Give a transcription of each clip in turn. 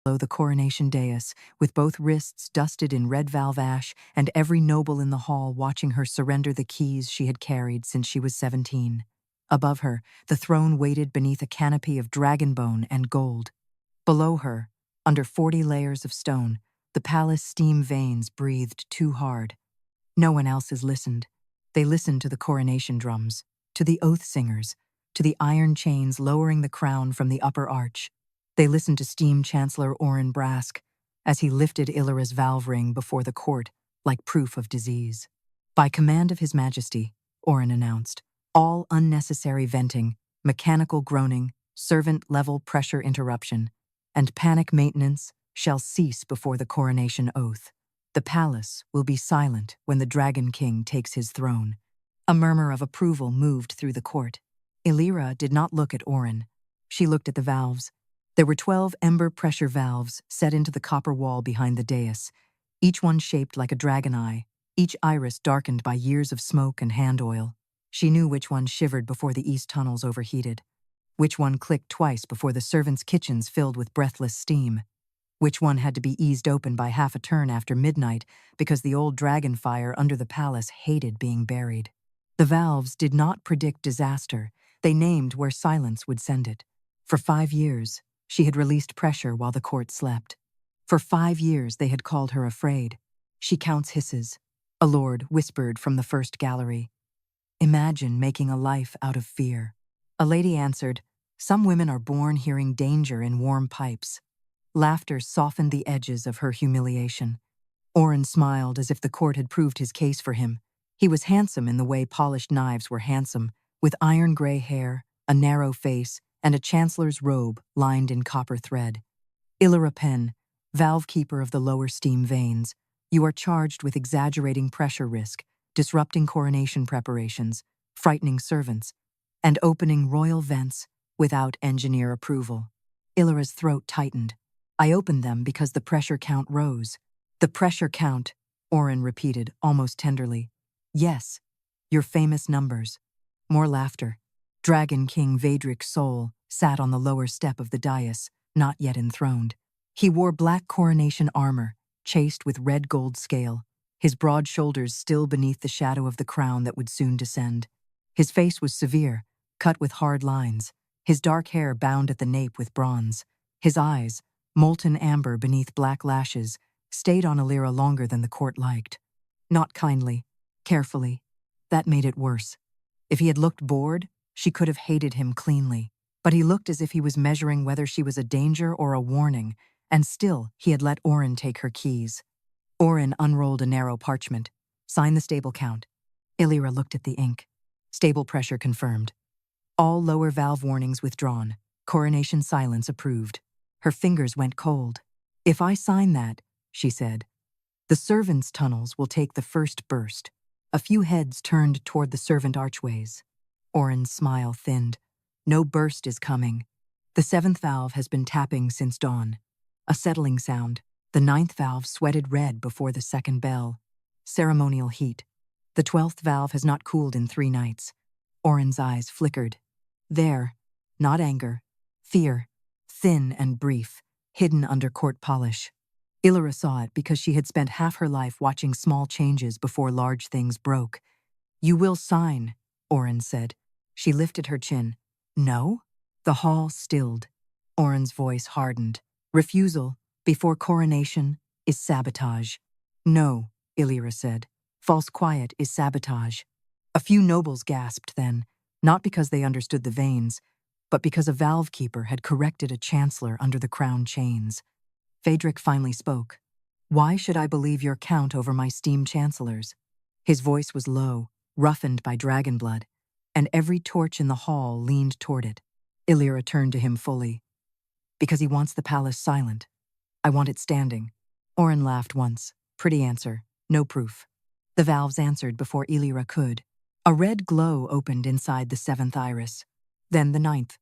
below the coronation dais, with both wrists dusted in red valve ash and every noble in the hall watching her surrender the keys she had carried since she was 17. Above her, the throne waited beneath a canopy of dragon bone and gold. Below her, under 40 layers of stone, the palace steam veins breathed too hard. No one else has listened. They listened to the coronation drums, to the oath singers, to the iron chains lowering the crown from the upper arch. They listened to Steam Chancellor Oren Brask as he lifted Ilyra's valve ring before the court like proof of disease. By command of His Majesty, Oren announced, all unnecessary venting, mechanical groaning, servant-level pressure interruption, and panic maintenance shall cease before the coronation oath. The palace will be silent when the Dragon King takes his throne. A murmur of approval moved through the court. Ilyra did not look at Oren. She looked at the valves. There were 12 Ember Pressure Valves set into the copper wall behind the dais, each one shaped like a dragon eye, each iris darkened by years of smoke and hand oil. She knew which one shivered before the east tunnels overheated, which one clicked twice before the servants' kitchens filled with breathless steam, which one had to be eased open by half a turn after midnight because the old dragon fire under the palace hated being buried. The valves did not predict disaster. They named where silence would send it. For 5 years, she had released pressure while the court slept. For 5 years, they had called her afraid. She counts hisses. A lord whispered from the first gallery, "Imagine making a life out of fear." A lady answered, "Some women are born hearing danger in warm pipes." Laughter softened the edges of her humiliation. Oren smiled as if the court had proved his case for him. He was handsome in the way polished knives were handsome, with iron gray hair, a narrow face, and a chancellor's robe lined in copper thread. Ilyra Penn, valve keeper of the lower steam veins, you are charged with exaggerating pressure risk, disrupting coronation preparations, frightening servants, and opening royal vents without engineer approval. Ilyra's throat tightened. I opened them because the pressure count rose. The pressure count, Oren repeated, almost tenderly. Yes, your famous numbers. More laughter. Dragon King Vaedric Sol sat on the lower step of the dais, not yet enthroned. He wore black coronation armor, chased with red gold scale, his broad shoulders still beneath the shadow of the crown that would soon descend. His face was severe, cut with hard lines, his dark hair bound at the nape with bronze. His eyes, molten amber beneath black lashes, stayed on Ilyra longer than the court liked. Not kindly, carefully. That made it worse. If he had looked bored, she could have hated him cleanly. But he looked as if he was measuring whether she was a danger or a warning, and still he had let Oren take her keys. Oren unrolled a narrow parchment. Sign the stable count. Ilyra looked at the ink. Stable pressure confirmed. All lower valve warnings withdrawn. Coronation silence approved. Her fingers went cold. If I sign that, she said, the servants' tunnels will take the first burst. A few heads turned toward the servant archways. Oren's smile thinned. No burst is coming. The 7th valve has been tapping since dawn. A settling sound. The 9th valve sweated red before the 2nd bell. Ceremonial heat. The 12th valve has not cooled in 3 nights. Oren's eyes flickered. There, not anger, fear, thin and brief, hidden under court polish. Ilyra saw it because she had spent half her life watching small changes before large things broke. You will sign, Oren said. She lifted her chin. No? The hall stilled. Oren's voice hardened. Refusal, before coronation, is sabotage. No, Ilyra said. False quiet is sabotage. A few nobles gasped then, not because they understood the veins, but because a valve keeper had corrected a chancellor under the crown chains. Vaedric finally spoke. Why should I believe your count over my steam chancellors? His voice was low, roughened by dragon blood, and every torch in the hall leaned toward it. Ilyra turned to him fully. Because he wants the palace silent. I want it standing. Oren laughed once. Pretty answer. No proof. The valves answered before Ilyra could. A red glow opened inside the 7th iris. Then the 9th.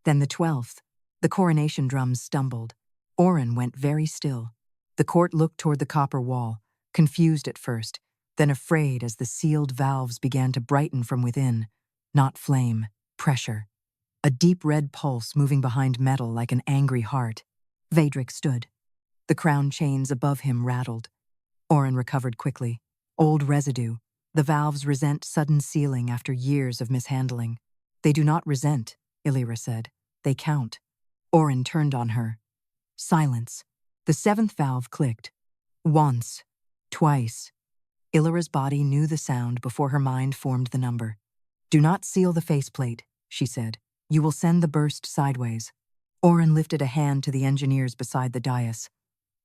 Then the 12th. The coronation drums stumbled. Oren went very still. The court looked toward the copper wall, confused at first, then afraid as the sealed valves began to brighten from within. Not flame, pressure. A deep red pulse moving behind metal like an angry heart. Vaedric stood. The crown chains above him rattled. Oren recovered quickly. Old residue. The valves resent sudden sealing after years of mishandling. They do not resent, Ilyra said. They count. Oren turned on her. Silence. The seventh valve clicked. Once. Twice. Ilyra's body knew the sound before her mind formed the number. Do not seal the faceplate, she said. You will send the burst sideways. Oren lifted a hand to the engineers beside the dais.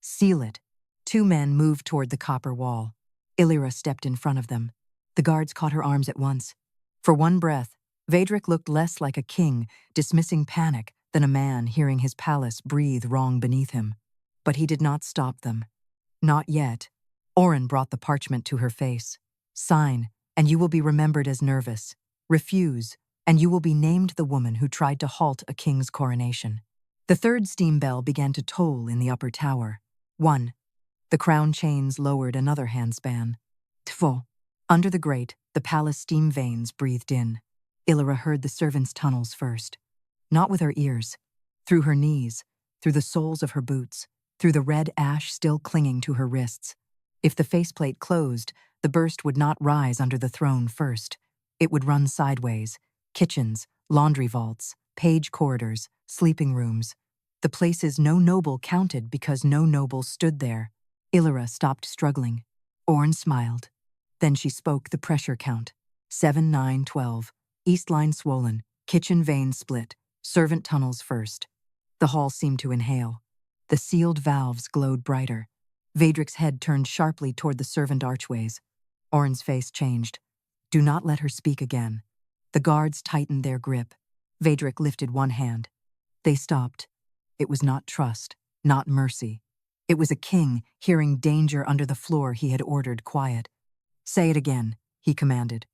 Seal it. Two men moved toward the copper wall. Ilyra stepped in front of them. The guards caught her arms at once. For one breath, Vaedric looked less like a king, dismissing panic, than a man hearing his palace breathe wrong beneath him. But he did not stop them. Not yet. Oren brought the parchment to her face. Sign, and you will be remembered as nervous. Refuse, and you will be named the woman who tried to halt a king's coronation. The third steam bell began to toll in the upper tower. 1. The crown chains lowered another handspan. 2. Under the grate, the palace steam vanes breathed in. Ilyra heard the servants' tunnels first. Not with her ears. Through her knees, through the soles of her boots, through the red ash still clinging to her wrists. If the faceplate closed, the burst would not rise under the throne first. It would run sideways. Kitchens, laundry vaults, page corridors, sleeping rooms. The places no noble counted because no noble stood there. Ilyra stopped struggling. Oren smiled. Then she spoke the pressure count. 7, 9, 12. East line swollen. Kitchen veins split. Servant tunnels first. The hall seemed to inhale. The sealed valves glowed brighter. Vaedric's head turned sharply toward the servant archways. Oren's face changed. Do not let her speak again. The guards tightened their grip. Vaedric lifted one hand. They stopped. It was not trust, not mercy. It was a king hearing danger under the floor he had ordered quiet. Say it again, he commanded.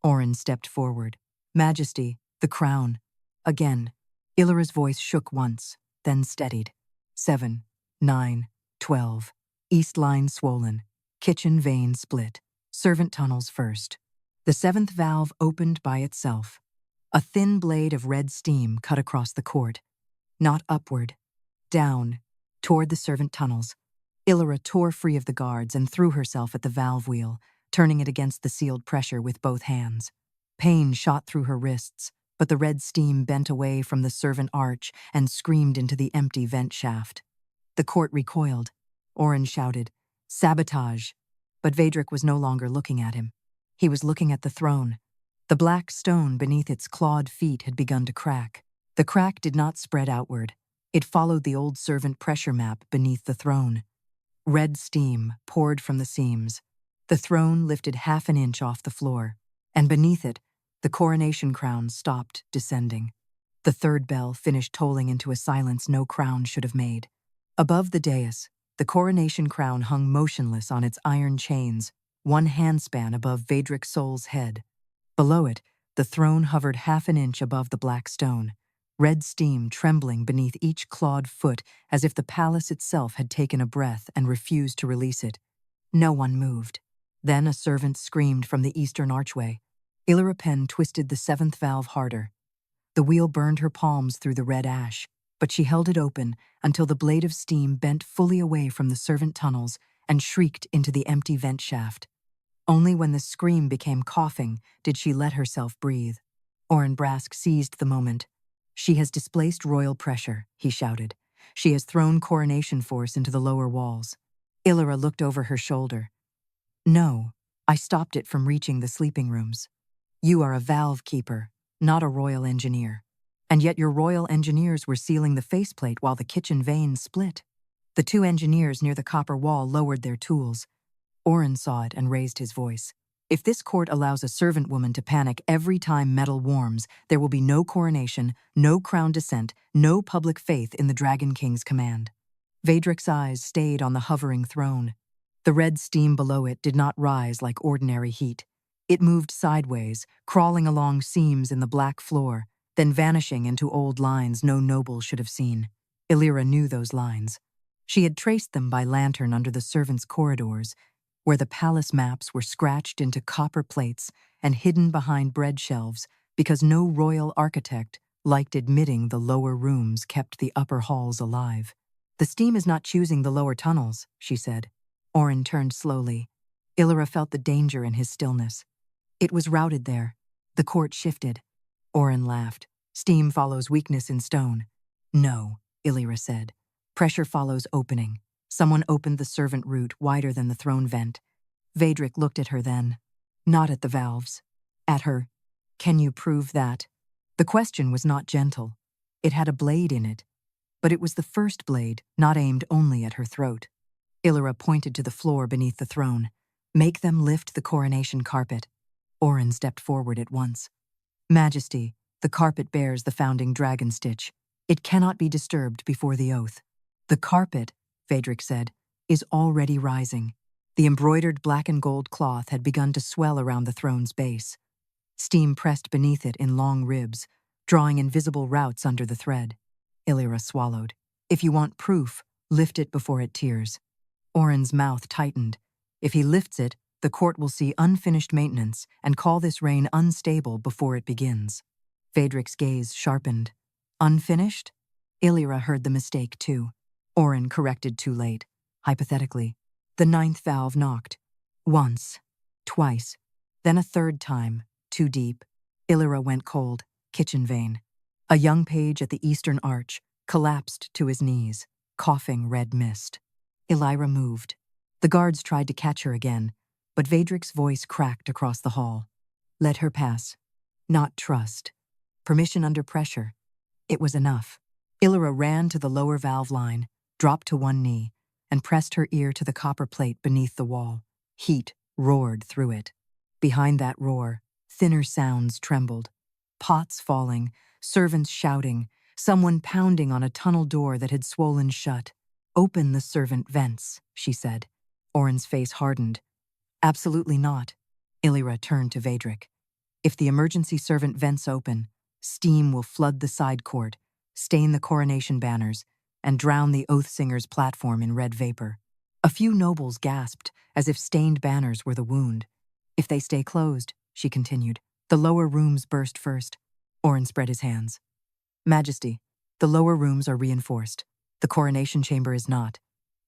Oren stepped forward. Majesty, the crown. Again. Ilyra's voice shook once, then steadied. 7, 9, 12. East line swollen. Kitchen vein split. Servant tunnels first. The seventh valve opened by itself. A thin blade of red steam cut across the court. Not upward. Down. Toward the servant tunnels. Ilyra tore free of the guards and threw herself at the valve wheel, turning it against the sealed pressure with both hands. Pain shot through her wrists, but the red steam bent away from the servant arch and screamed into the empty vent shaft. The court recoiled. Oren shouted, "Sabotage!" But Vaedric was no longer looking at him. He was looking at the throne. The black stone beneath its clawed feet had begun to crack. The crack did not spread outward. It followed the old servant pressure map beneath the throne. Red steam poured from the seams. The throne lifted half an inch off the floor, and beneath it, the coronation crown stopped descending. The third bell finished tolling into a silence no crown should have made. Above the dais, the coronation crown hung motionless on its iron chains, one handspan above Vaedric Sol's head. Below it, the throne hovered half an inch above the black stone, red steam trembling beneath each clawed foot as if the palace itself had taken a breath and refused to release it. No one moved. Then a servant screamed from the eastern archway. Ilyra Penn twisted the seventh valve harder. The wheel burned her palms through the red ash, but she held it open until the blade of steam bent fully away from the servant tunnels and shrieked into the empty vent shaft. Only when the scream became coughing did she let herself breathe. Oren Brask seized the moment. She has displaced royal pressure, he shouted. She has thrown coronation force into the lower walls. Ilyra looked over her shoulder. No, I stopped it from reaching the sleeping rooms. You are a valve keeper, not a royal engineer. And yet your royal engineers were sealing the faceplate while the kitchen veins split. The two engineers near the copper wall lowered their tools. Oren saw it and raised his voice. If this court allows a servant woman to panic every time metal warms, there will be no coronation, no crown descent, no public faith in the Dragon King's command. Vaedric's eyes stayed on the hovering throne. The red steam below it did not rise like ordinary heat. It moved sideways, crawling along seams in the black floor, then vanishing into old lines no noble should have seen. Ilyra knew those lines. She had traced them by lantern under the servants' corridors, where the palace maps were scratched into copper plates and hidden behind bread shelves because no royal architect liked admitting the lower rooms kept the upper halls alive. The steam is not choosing the lower tunnels, she said. Oren turned slowly. Ilyra felt the danger in his stillness. It was routed there. The court shifted. Oren laughed. Steam follows weakness in stone. No, Ilyra said. Pressure follows opening. Someone opened the servant route wider than the throne vent. Vaedric looked at her then. Not at the valves. At her. Can you prove that? The question was not gentle. It had a blade in it. But it was the first blade, not aimed only at her throat. Ilyra pointed to the floor beneath the throne. Make them lift the coronation carpet. Oren stepped forward at once. Majesty, the carpet bears the founding dragon stitch. It cannot be disturbed before the oath. The carpet, Vaedric said, is already rising. The embroidered black and gold cloth had begun to swell around the throne's base. Steam pressed beneath it in long ribs, drawing invisible routes under the thread. Ilyra swallowed. If you want proof, lift it before it tears. Oren's mouth tightened. If he lifts it, the court will see unfinished maintenance and call this reign unstable before it begins. Vaedric's gaze sharpened. Unfinished? Ilyra heard the mistake too. Oren corrected too late. Hypothetically, the ninth valve knocked. Once, twice, then a third time, too deep. Ilyra went cold, kitchen vein. A young page at the eastern arch collapsed to his knees, coughing red mist. Ilyra moved. The guards tried to catch her again, but Vaedric's voice cracked across the hall. Let her pass. Not trust. Permission under pressure. It was enough. Ilyra ran to the lower valve line, dropped to one knee, and pressed her ear to the copper plate beneath the wall. Heat roared through it. Behind that roar, thinner sounds trembled. Pots falling, servants shouting, someone pounding on a tunnel door that had swollen shut. Open the servant vents, she said. Oren's face hardened. Absolutely not. Ilyra turned to Vaedric. If the emergency servant vents open, steam will flood the side court, stain the coronation banners, and drown the Oathsinger's platform in red vapor. A few nobles gasped, as if stained banners were the wound. If they stay closed, she continued, the lower rooms burst first. Oren spread his hands. Majesty, the lower rooms are reinforced. The coronation chamber is not.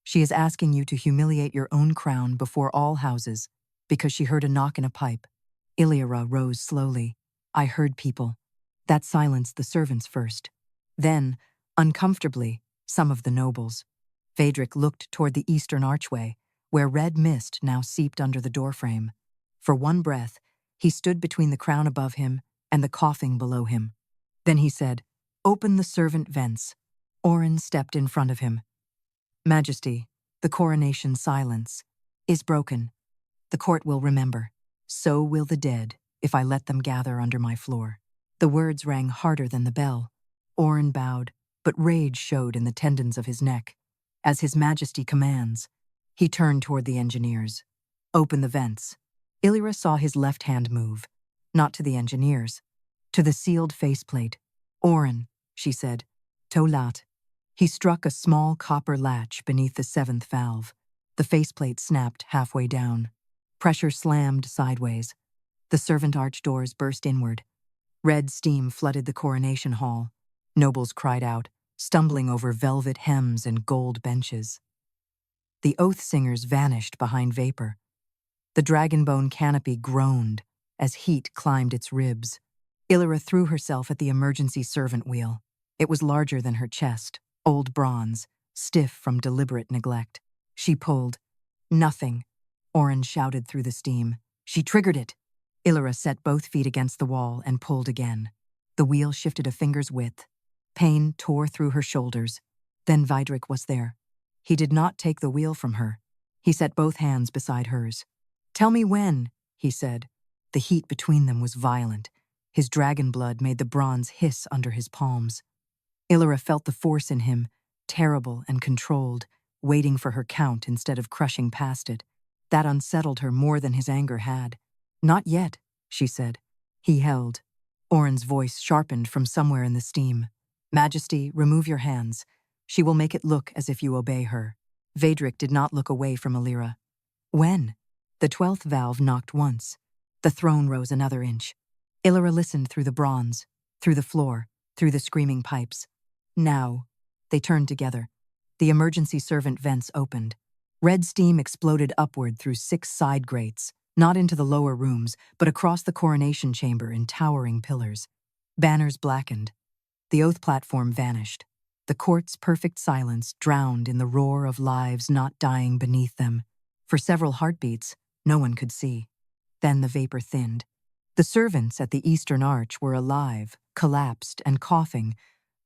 She is asking you to humiliate your own crown before all houses, because she heard a knock in a pipe. Ilyra rose slowly. I heard people. That silenced the servants first. Then, uncomfortably, some of the nobles. Vaedric looked toward the eastern archway, where red mist now seeped under the doorframe. For one breath, he stood between the crown above him and the coughing below him. Then he said, Open the servant vents. Oren stepped in front of him. Majesty, the coronation silence is broken. The court will remember. So will the dead, if I let them gather under my floor. The words rang harder than the bell. Oren bowed, but rage showed in the tendons of his neck. As His Majesty commands, he turned toward the engineers. Open the vents. Ilyra saw his left hand move, not to the engineers, to the sealed faceplate. Oren, she said, Tolat. He struck a small copper latch beneath the seventh valve. The faceplate snapped halfway down. Pressure slammed sideways. The servant arch doors burst inward. Red steam flooded the coronation hall. Nobles cried out, stumbling over velvet hems and gold benches. The oath singers vanished behind vapor. The dragonbone canopy groaned as heat climbed its ribs. Ilyra threw herself at the emergency servant wheel. It was larger than her chest, old bronze, stiff from deliberate neglect. She pulled. Nothing. Oren shouted through the steam. She triggered it. Ilyra set both feet against the wall and pulled again. The wheel shifted a finger's width. Pain tore through her shoulders. Then Vaedric was there. He did not take the wheel from her. He set both hands beside hers. Tell me when, he said. The heat between them was violent. His dragon blood made the bronze hiss under his palms. Ilyra felt the force in him, terrible and controlled, waiting for her count instead of crushing past it. That unsettled her more than his anger had. Not yet, she said. He held. Oren's voice sharpened from somewhere in the steam. Majesty, remove your hands. She will make it look as if you obey her. Vaedric did not look away from Ilyra. When? The 12th valve knocked once. The throne rose another inch. Ilyra listened through the bronze, through the floor, through the screaming pipes. Now. They turned together. The emergency servant vents opened. Red steam exploded upward through 6 side grates, not into the lower rooms, but across the coronation chamber in towering pillars. Banners blackened. The oath platform vanished. The court's perfect silence drowned in the roar of lives not dying beneath them. For several heartbeats, no one could see. Then the vapor thinned. The servants at the eastern arch were alive, collapsed and coughing,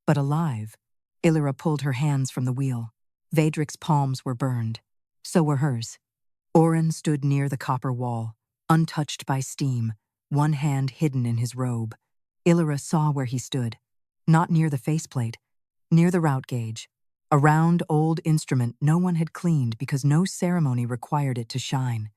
but alive. Ilyra pulled her hands from the wheel. Vaedric's palms were burned. So were hers. Oren stood near the copper wall, untouched by steam, one hand hidden in his robe. Ilyra saw where he stood, not near the faceplate, near the route gauge, a round old instrument no one had cleaned because no ceremony required it to shine.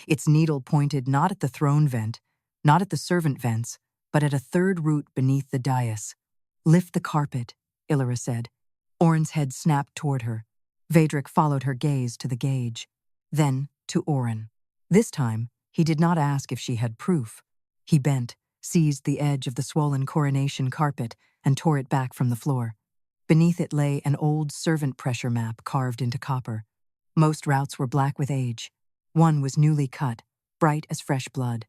Its needle pointed not at the throne vent, not at the servant vents, but at a third root beneath the dais. "Lift the carpet," Ilyra said. Oren's head snapped toward her. Vaedric followed her gaze to the gauge, then to Oren. This time, he did not ask if she had proof. He bent, seized the edge of the swollen coronation carpet, and tore it back from the floor. Beneath it lay an old servant pressure map carved into copper. Most routes were black with age. One was newly cut, bright as fresh blood.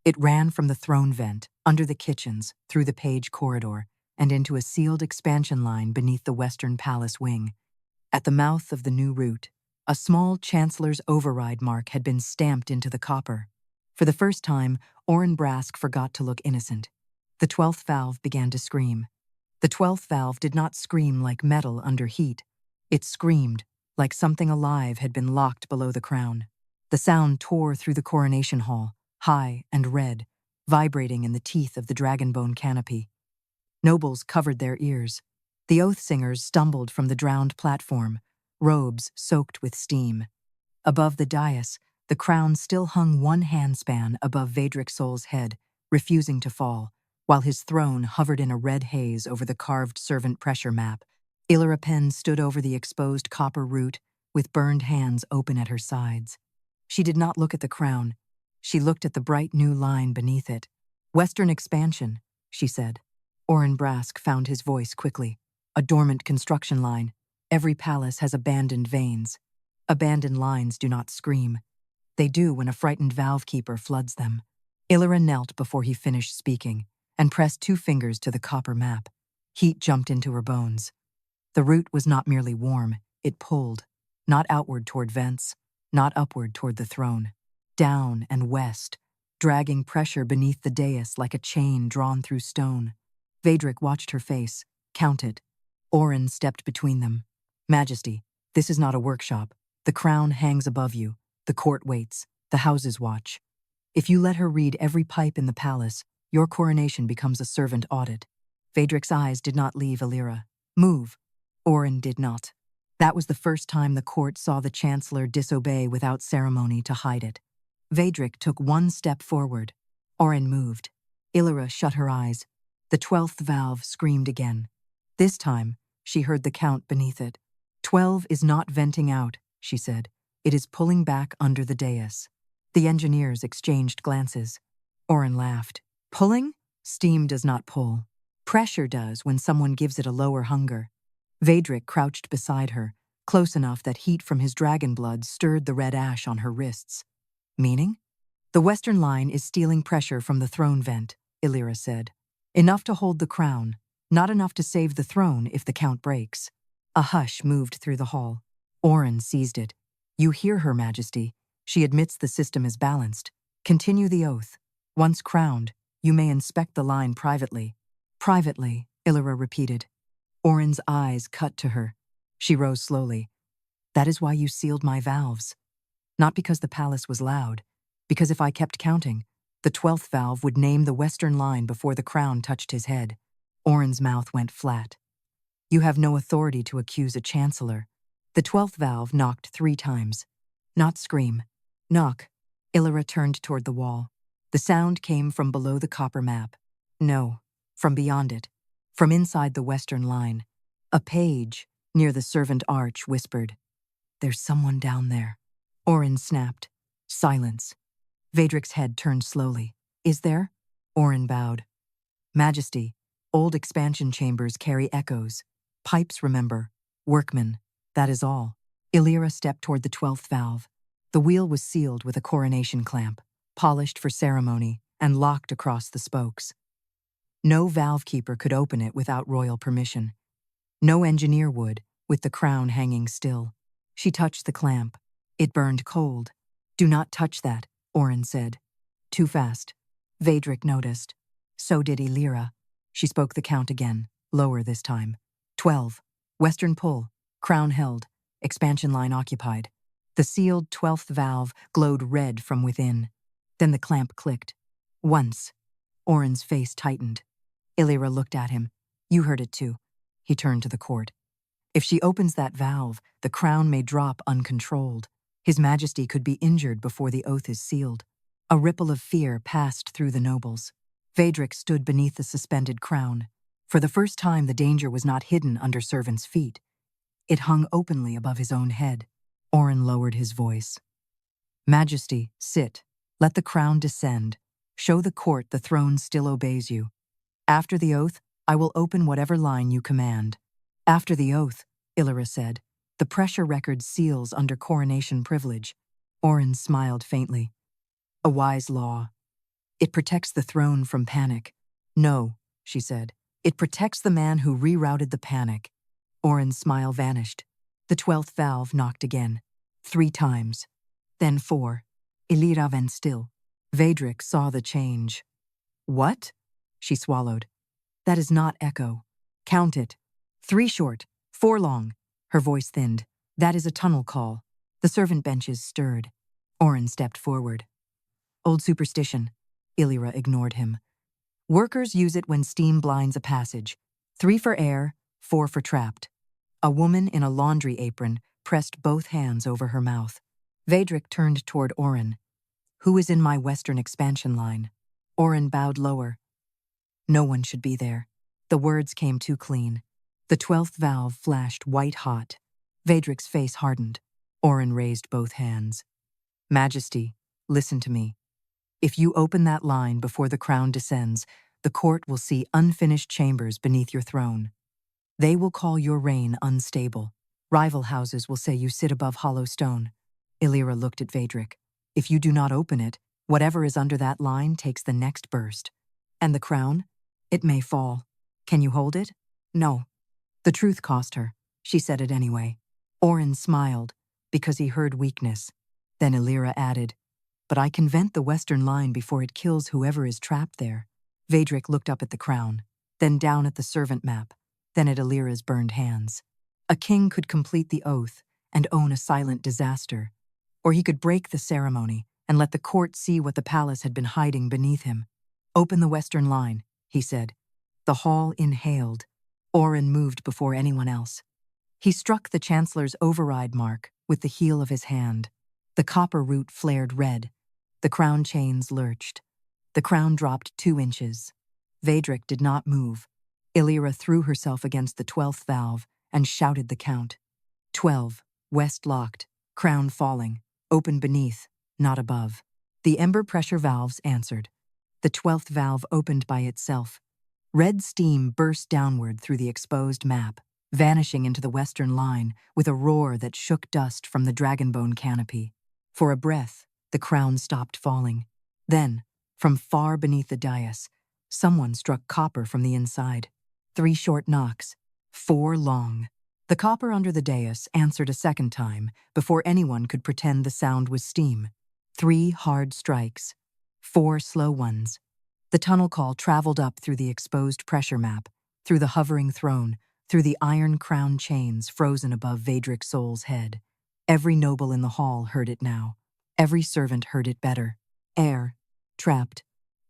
It ran from the throne vent, under the kitchens, through the page corridor, and into a sealed expansion line beneath the western palace wing. At the mouth of the new route, a small chancellor's override mark had been stamped into the copper. For the first time, Oren Brask forgot to look innocent. The 12th valve began to scream. The 12th valve did not scream like metal under heat. It screamed like something alive had been locked below the crown. The sound tore through the coronation hall, high and red, vibrating in the teeth of the dragonbone canopy. Nobles covered their ears. The oath singers stumbled from the drowned platform, robes soaked with steam. Above the dais, the crown still hung one handspan above Vaedric Sol's head, refusing to fall, while his throne hovered in a red haze over the carved servant pressure map. Ilyra Penn stood over the exposed copper root, with burned hands open at her sides. She did not look at the crown. She looked at the bright new line beneath it. "Western expansion," she said. Oren Brask found his voice quickly. "A dormant construction line. Every palace has abandoned veins. Abandoned lines do not scream. They do when a frightened valve keeper floods them." Ilyra knelt before he finished speaking and pressed 2 fingers to the copper map. Heat jumped into her bones. The route was not merely warm, it pulled, not outward toward vents, not upward toward the throne. Down and west, dragging pressure beneath the dais like a chain drawn through stone. Vaedric watched her face, counted. Oren stepped between them. "Majesty, this is not a workshop. The crown hangs above you. The court waits. The houses watch. If you let her read every pipe in the palace, your coronation becomes a servant audit." Vaedric's eyes did not leave Ilyra. "Move." Oren did not. That was the first time the court saw the chancellor disobey without ceremony to hide it. Vaedric took 1 step forward. Oren moved. Ilyra shut her eyes. The 12th valve screamed again. This time, she heard the count beneath it. 12 is not venting out, she said. It is pulling back under the dais. The engineers exchanged glances. Oren laughed. Pulling? Steam does not pull. Pressure does when someone gives it a lower hunger. Vaedric crouched beside her, close enough that heat from his dragon blood stirred the red ash on her wrists. Meaning? The western line is stealing pressure from the throne vent, Ilyra said. Enough to hold the crown, not enough to save the throne if the count breaks. A hush moved through the hall. Oren seized it. You hear her, Majesty. She admits the system is balanced. Continue the oath. Once crowned, you may inspect the line privately. Privately, Ilyra repeated. Oren's eyes cut to her. She rose slowly. That is why you sealed my valves. Not because the palace was loud, because if I kept counting, the 12th valve would name the western line before the crown touched his head. Oren's mouth went flat. You have no authority to accuse a chancellor. The 12th valve knocked 3 times. Not scream. Knock. Ilyra turned toward the wall. The sound came from below the copper map. No, from beyond it. From inside the western line. A page, near the servant arch, whispered, There's someone down there. Oren snapped. Silence. Vaedric's head turned slowly. Is there? Oren bowed. Majesty, old expansion chambers carry echoes. Pipes remember. Workmen. That is all. Ilyra stepped toward the 12th valve. The wheel was sealed with a coronation clamp, polished for ceremony, and locked across the spokes. No valve keeper could open it without royal permission. No engineer would, with the crown hanging still. She touched the clamp. It burned cold. "Do not touch that," Oren said. "Too fast." Vaedric noticed. So did Ilyra. She spoke the count again, lower this time. 12. Western pull. Crown held. Expansion line occupied. The sealed 12th valve glowed red from within. Then the clamp clicked. Once. Oren's face tightened. Ilyra looked at him. "You heard it too." He turned to the court. "If she opens that valve, the crown may drop uncontrolled. His Majesty could be injured before the oath is sealed." A ripple of fear passed through the nobles. Vaedric stood beneath the suspended crown. For the first time, the danger was not hidden under servants' feet. It hung openly above his own head. Oren lowered his voice. "Majesty, sit. Let the crown descend. Show the court the throne still obeys you. After the oath, I will open whatever line you command." "After the oath," Ilyra said. "The pressure record seals under coronation privilege." Oren smiled faintly. "A wise law. It protects the throne from panic." "No," she said. "It protects the man who rerouted the panic." Oren's smile vanished. The 12th valve knocked again. 3 times. Then 4. Ilyra went still. Vaedric saw the change. "What?" She swallowed. "That is not echo. Count it. 3 short, 4 long." Her voice thinned. "That is a tunnel call." The servant benches stirred. Oren stepped forward. "Old superstition." Ilyra ignored him. "Workers use it when steam blinds a passage. 3 for air, 4 for trapped." A woman in a laundry apron pressed both hands over her mouth. Vaedric turned toward Oren. "Who is in my western expansion line?" Oren bowed lower. "No one should be there." The words came too clean. The 12th valve flashed white-hot. Vaedric's face hardened. Oren raised both hands. "Majesty, listen to me. If you open that line before the crown descends, the court will see unfinished chambers beneath your throne. They will call your reign unstable. Rival houses will say you sit above hollow stone." Ilyra looked at Vaedric. "If you do not open it, whatever is under that line takes the next burst. And the crown? It may fall. Can you hold it?" "No." The truth cost her. She said it anyway. Oren smiled, because he heard weakness. Then Ilyra added, "But I can vent the western line before it kills whoever is trapped there." Vaedric looked up at the crown, then down at the servant map, then at Ilyra's burned hands. A king could complete the oath and own a silent disaster, or he could break the ceremony and let the court see what the palace had been hiding beneath him. "Open the western line," he said. The hall inhaled. Oren moved before anyone else. He struck the chancellor's override mark with the heel of his hand. The copper root flared red. The crown chains lurched. The crown dropped 2 inches. Vaedric did not move. Ilyra threw herself against the 12th valve and shouted the count. 12. West locked. Crown falling. Open beneath, not above. The Ember Pressure Valves answered. The 12th valve opened by itself. Red steam burst downward through the exposed map, vanishing into the western line with a roar that shook dust from the dragonbone canopy. For a breath, the crown stopped falling. Then, from far beneath the dais, someone struck copper from the inside. 3 short knocks, 4 long. The copper under the dais answered a second time before anyone could pretend the sound was steam. 3 hard strikes, 4 slow ones. The tunnel call traveled up through the exposed pressure map, through the hovering throne, through the iron crown chains frozen above Vaedric Sol's head. Every noble in the hall heard it now. Every servant heard it better. Air, trapped.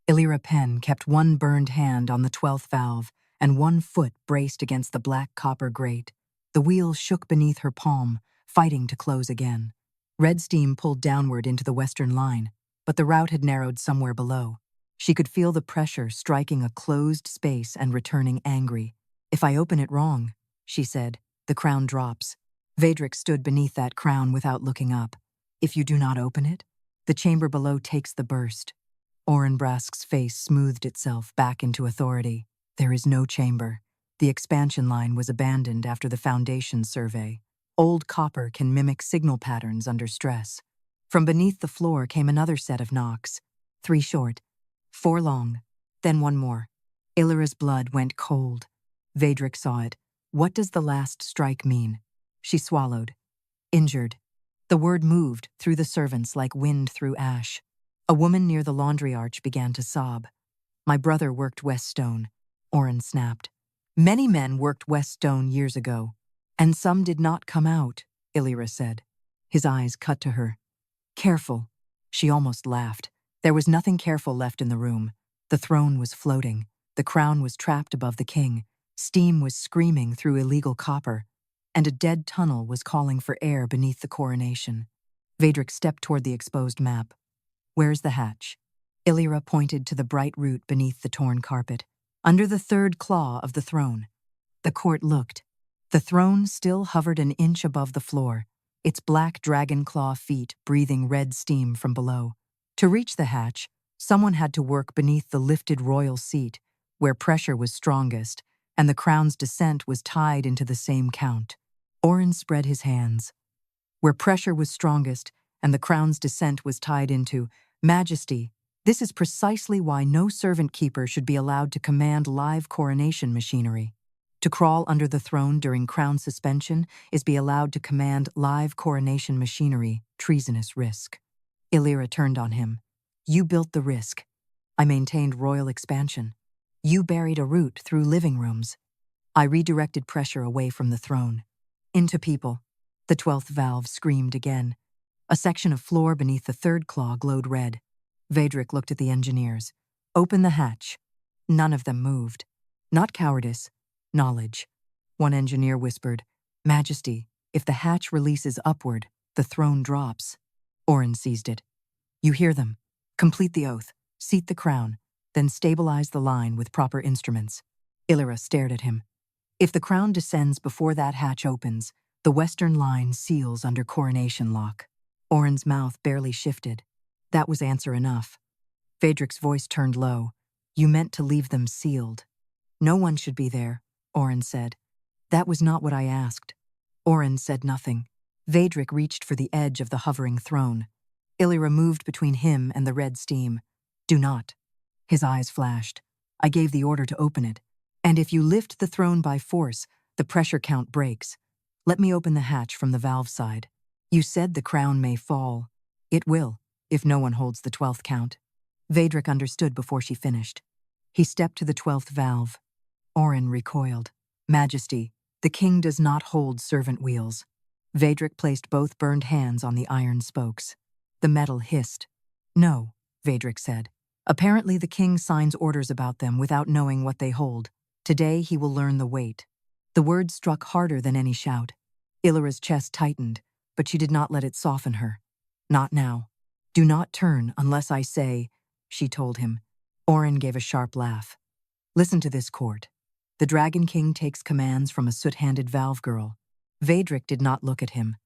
Ilyra Penn kept one burned hand on the 12th valve and one foot braced against the black copper grate. The wheel shook beneath her palm, fighting to close again. Red steam pulled downward into the western line, but the route had narrowed somewhere below. She could feel the pressure striking a closed space and returning angry. "If I open it wrong," she said, "the crown drops." Vaedric stood beneath that crown without looking up. "If you do not open it, the chamber below takes the burst." Oren Brask's face smoothed itself back into authority. "There is no chamber. The expansion line was abandoned after the Foundation survey. Old copper can mimic signal patterns under stress. From beneath the floor came another set of knocks. 3 short, 4 long, then one more. Ilyra's blood went cold. Vaedric saw it. What does the last strike mean? She swallowed. Injured. The word moved through the servants like wind through ash. A woman near the laundry arch began to sob. My brother worked West Stone, Oren snapped. Many men worked West Stone years ago, and some did not come out, Ilyra said. His eyes cut to her. Careful. She almost laughed. There was nothing careful left in the room. The throne was floating. The crown was trapped above the king. Steam was screaming through illegal copper, and a dead tunnel was calling for air beneath the coronation. Vaedric stepped toward the exposed map. Where's the hatch? Ilyra pointed to the bright root beneath the torn carpet, under the third claw of the throne. The court looked. The throne still hovered an inch above the floor, its black dragon claw feet breathing red steam from below. To reach the hatch, someone had to work beneath the lifted royal seat, where pressure was strongest, and the crown's descent was tied into the same count. Oren spread his hands. Where pressure was strongest, and the crown's descent was tied into, Majesty, this is precisely why no servant keeper should be allowed to command live coronation machinery. To crawl under the throne during crown suspension is be allowed to command live coronation machinery, treasonous risk. Ilyra turned on him. You built the risk. I maintained royal expansion. You buried a route through living rooms. I redirected pressure away from the throne. Into people. The 12th valve screamed again. A section of floor beneath the third claw glowed red. Vaedric looked at the engineers. Open the hatch. None of them moved. Not cowardice, knowledge. One engineer whispered, Majesty, if the hatch releases upward, the throne drops. Oren seized it. You hear them. Complete the oath. Seat the crown. Then stabilize the line with proper instruments. Ilyra stared at him. If the crown descends before that hatch opens, the western line seals under coronation lock. Oren's mouth barely shifted. That was answer enough. Vaedric's voice turned low. You meant to leave them sealed. No one should be there, Oren said. That was not what I asked. Oren said nothing. Vaedric reached for the edge of the hovering throne. Ilyra moved between him and the red steam. Do not. His eyes flashed. I gave the order to open it. And if you lift the throne by force, the pressure count breaks. Let me open the hatch from the valve side. You said the crown may fall. It will, if no one holds the 12th count. Vaedric understood before she finished. He stepped to the 12th valve. Oren recoiled. Majesty, the king does not hold servant wheels. Vaedric placed both burned hands on the iron spokes. The metal hissed. No, Vaedric said. Apparently the king signs orders about them without knowing what they hold. Today he will learn the weight. The words struck harder than any shout. Ilyra's chest tightened, but she did not let it soften her. Not now. Do not turn unless I say, she told him. Oren gave a sharp laugh. Listen to this court. The Dragon King takes commands from a soot-handed valve girl. Vaedric did not look at him.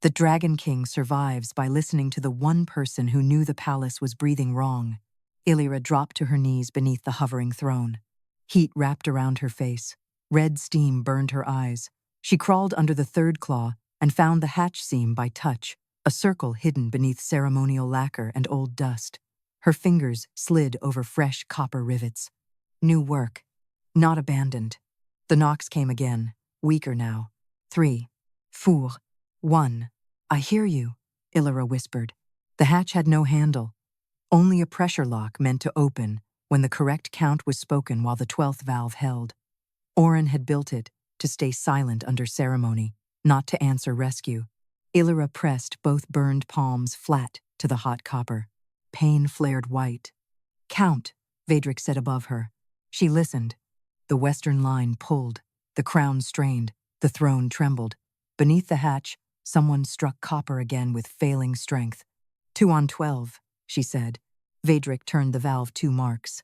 The Dragon King survives by listening to the one person who knew the palace was breathing wrong. Ilyra dropped to her knees beneath the hovering throne. Heat wrapped around her face. Red steam burned her eyes. She crawled under the third claw and found the hatch seam by touch, a circle hidden beneath ceremonial lacquer and old dust. Her fingers slid over fresh copper rivets. New work. Not abandoned. The knocks came again, weaker now. 3. 4. 1. I hear you, Ilyra whispered. The hatch had no handle. Only a pressure lock meant to open when the correct count was spoken while the 12th valve held. Oren had built it to stay silent under ceremony, not to answer rescue. Ilyra pressed both burned palms flat to the hot copper. Pain flared white. Count, Vaedric said above her. She listened. The western line pulled. The crown strained. The throne trembled. Beneath the hatch, someone struck copper again with failing strength. 2 on 12, she said. Vaedric turned the valve 2 marks.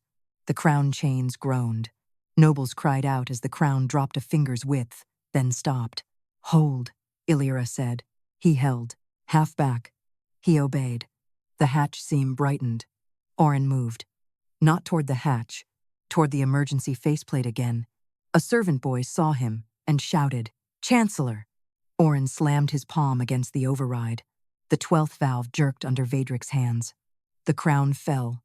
The crown chains groaned. Nobles cried out as the crown dropped a finger's width, then stopped. Hold, Ilyra said. He held. Half back. He obeyed. The hatch seam brightened. Oren moved. Not toward the hatch, toward the emergency faceplate again. A servant boy saw him and shouted, Chancellor! Orin slammed his palm against the override. The 12th valve jerked under Vaedric's hands. The crown fell.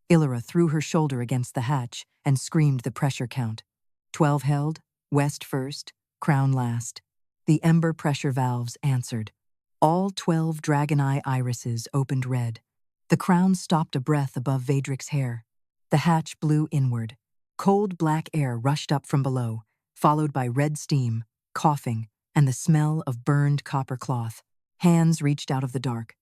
Ilyra threw her shoulder against the hatch and screamed the pressure count. 12 held, west first, crown last. The Ember Pressure Valves answered. All 12 dragon eye irises opened red. The crown stopped a breath above Vaedric's hair. The hatch blew inward. Cold black air rushed up from below, followed by red steam, coughing, and the smell of burned copper cloth. Hands reached out of the dark.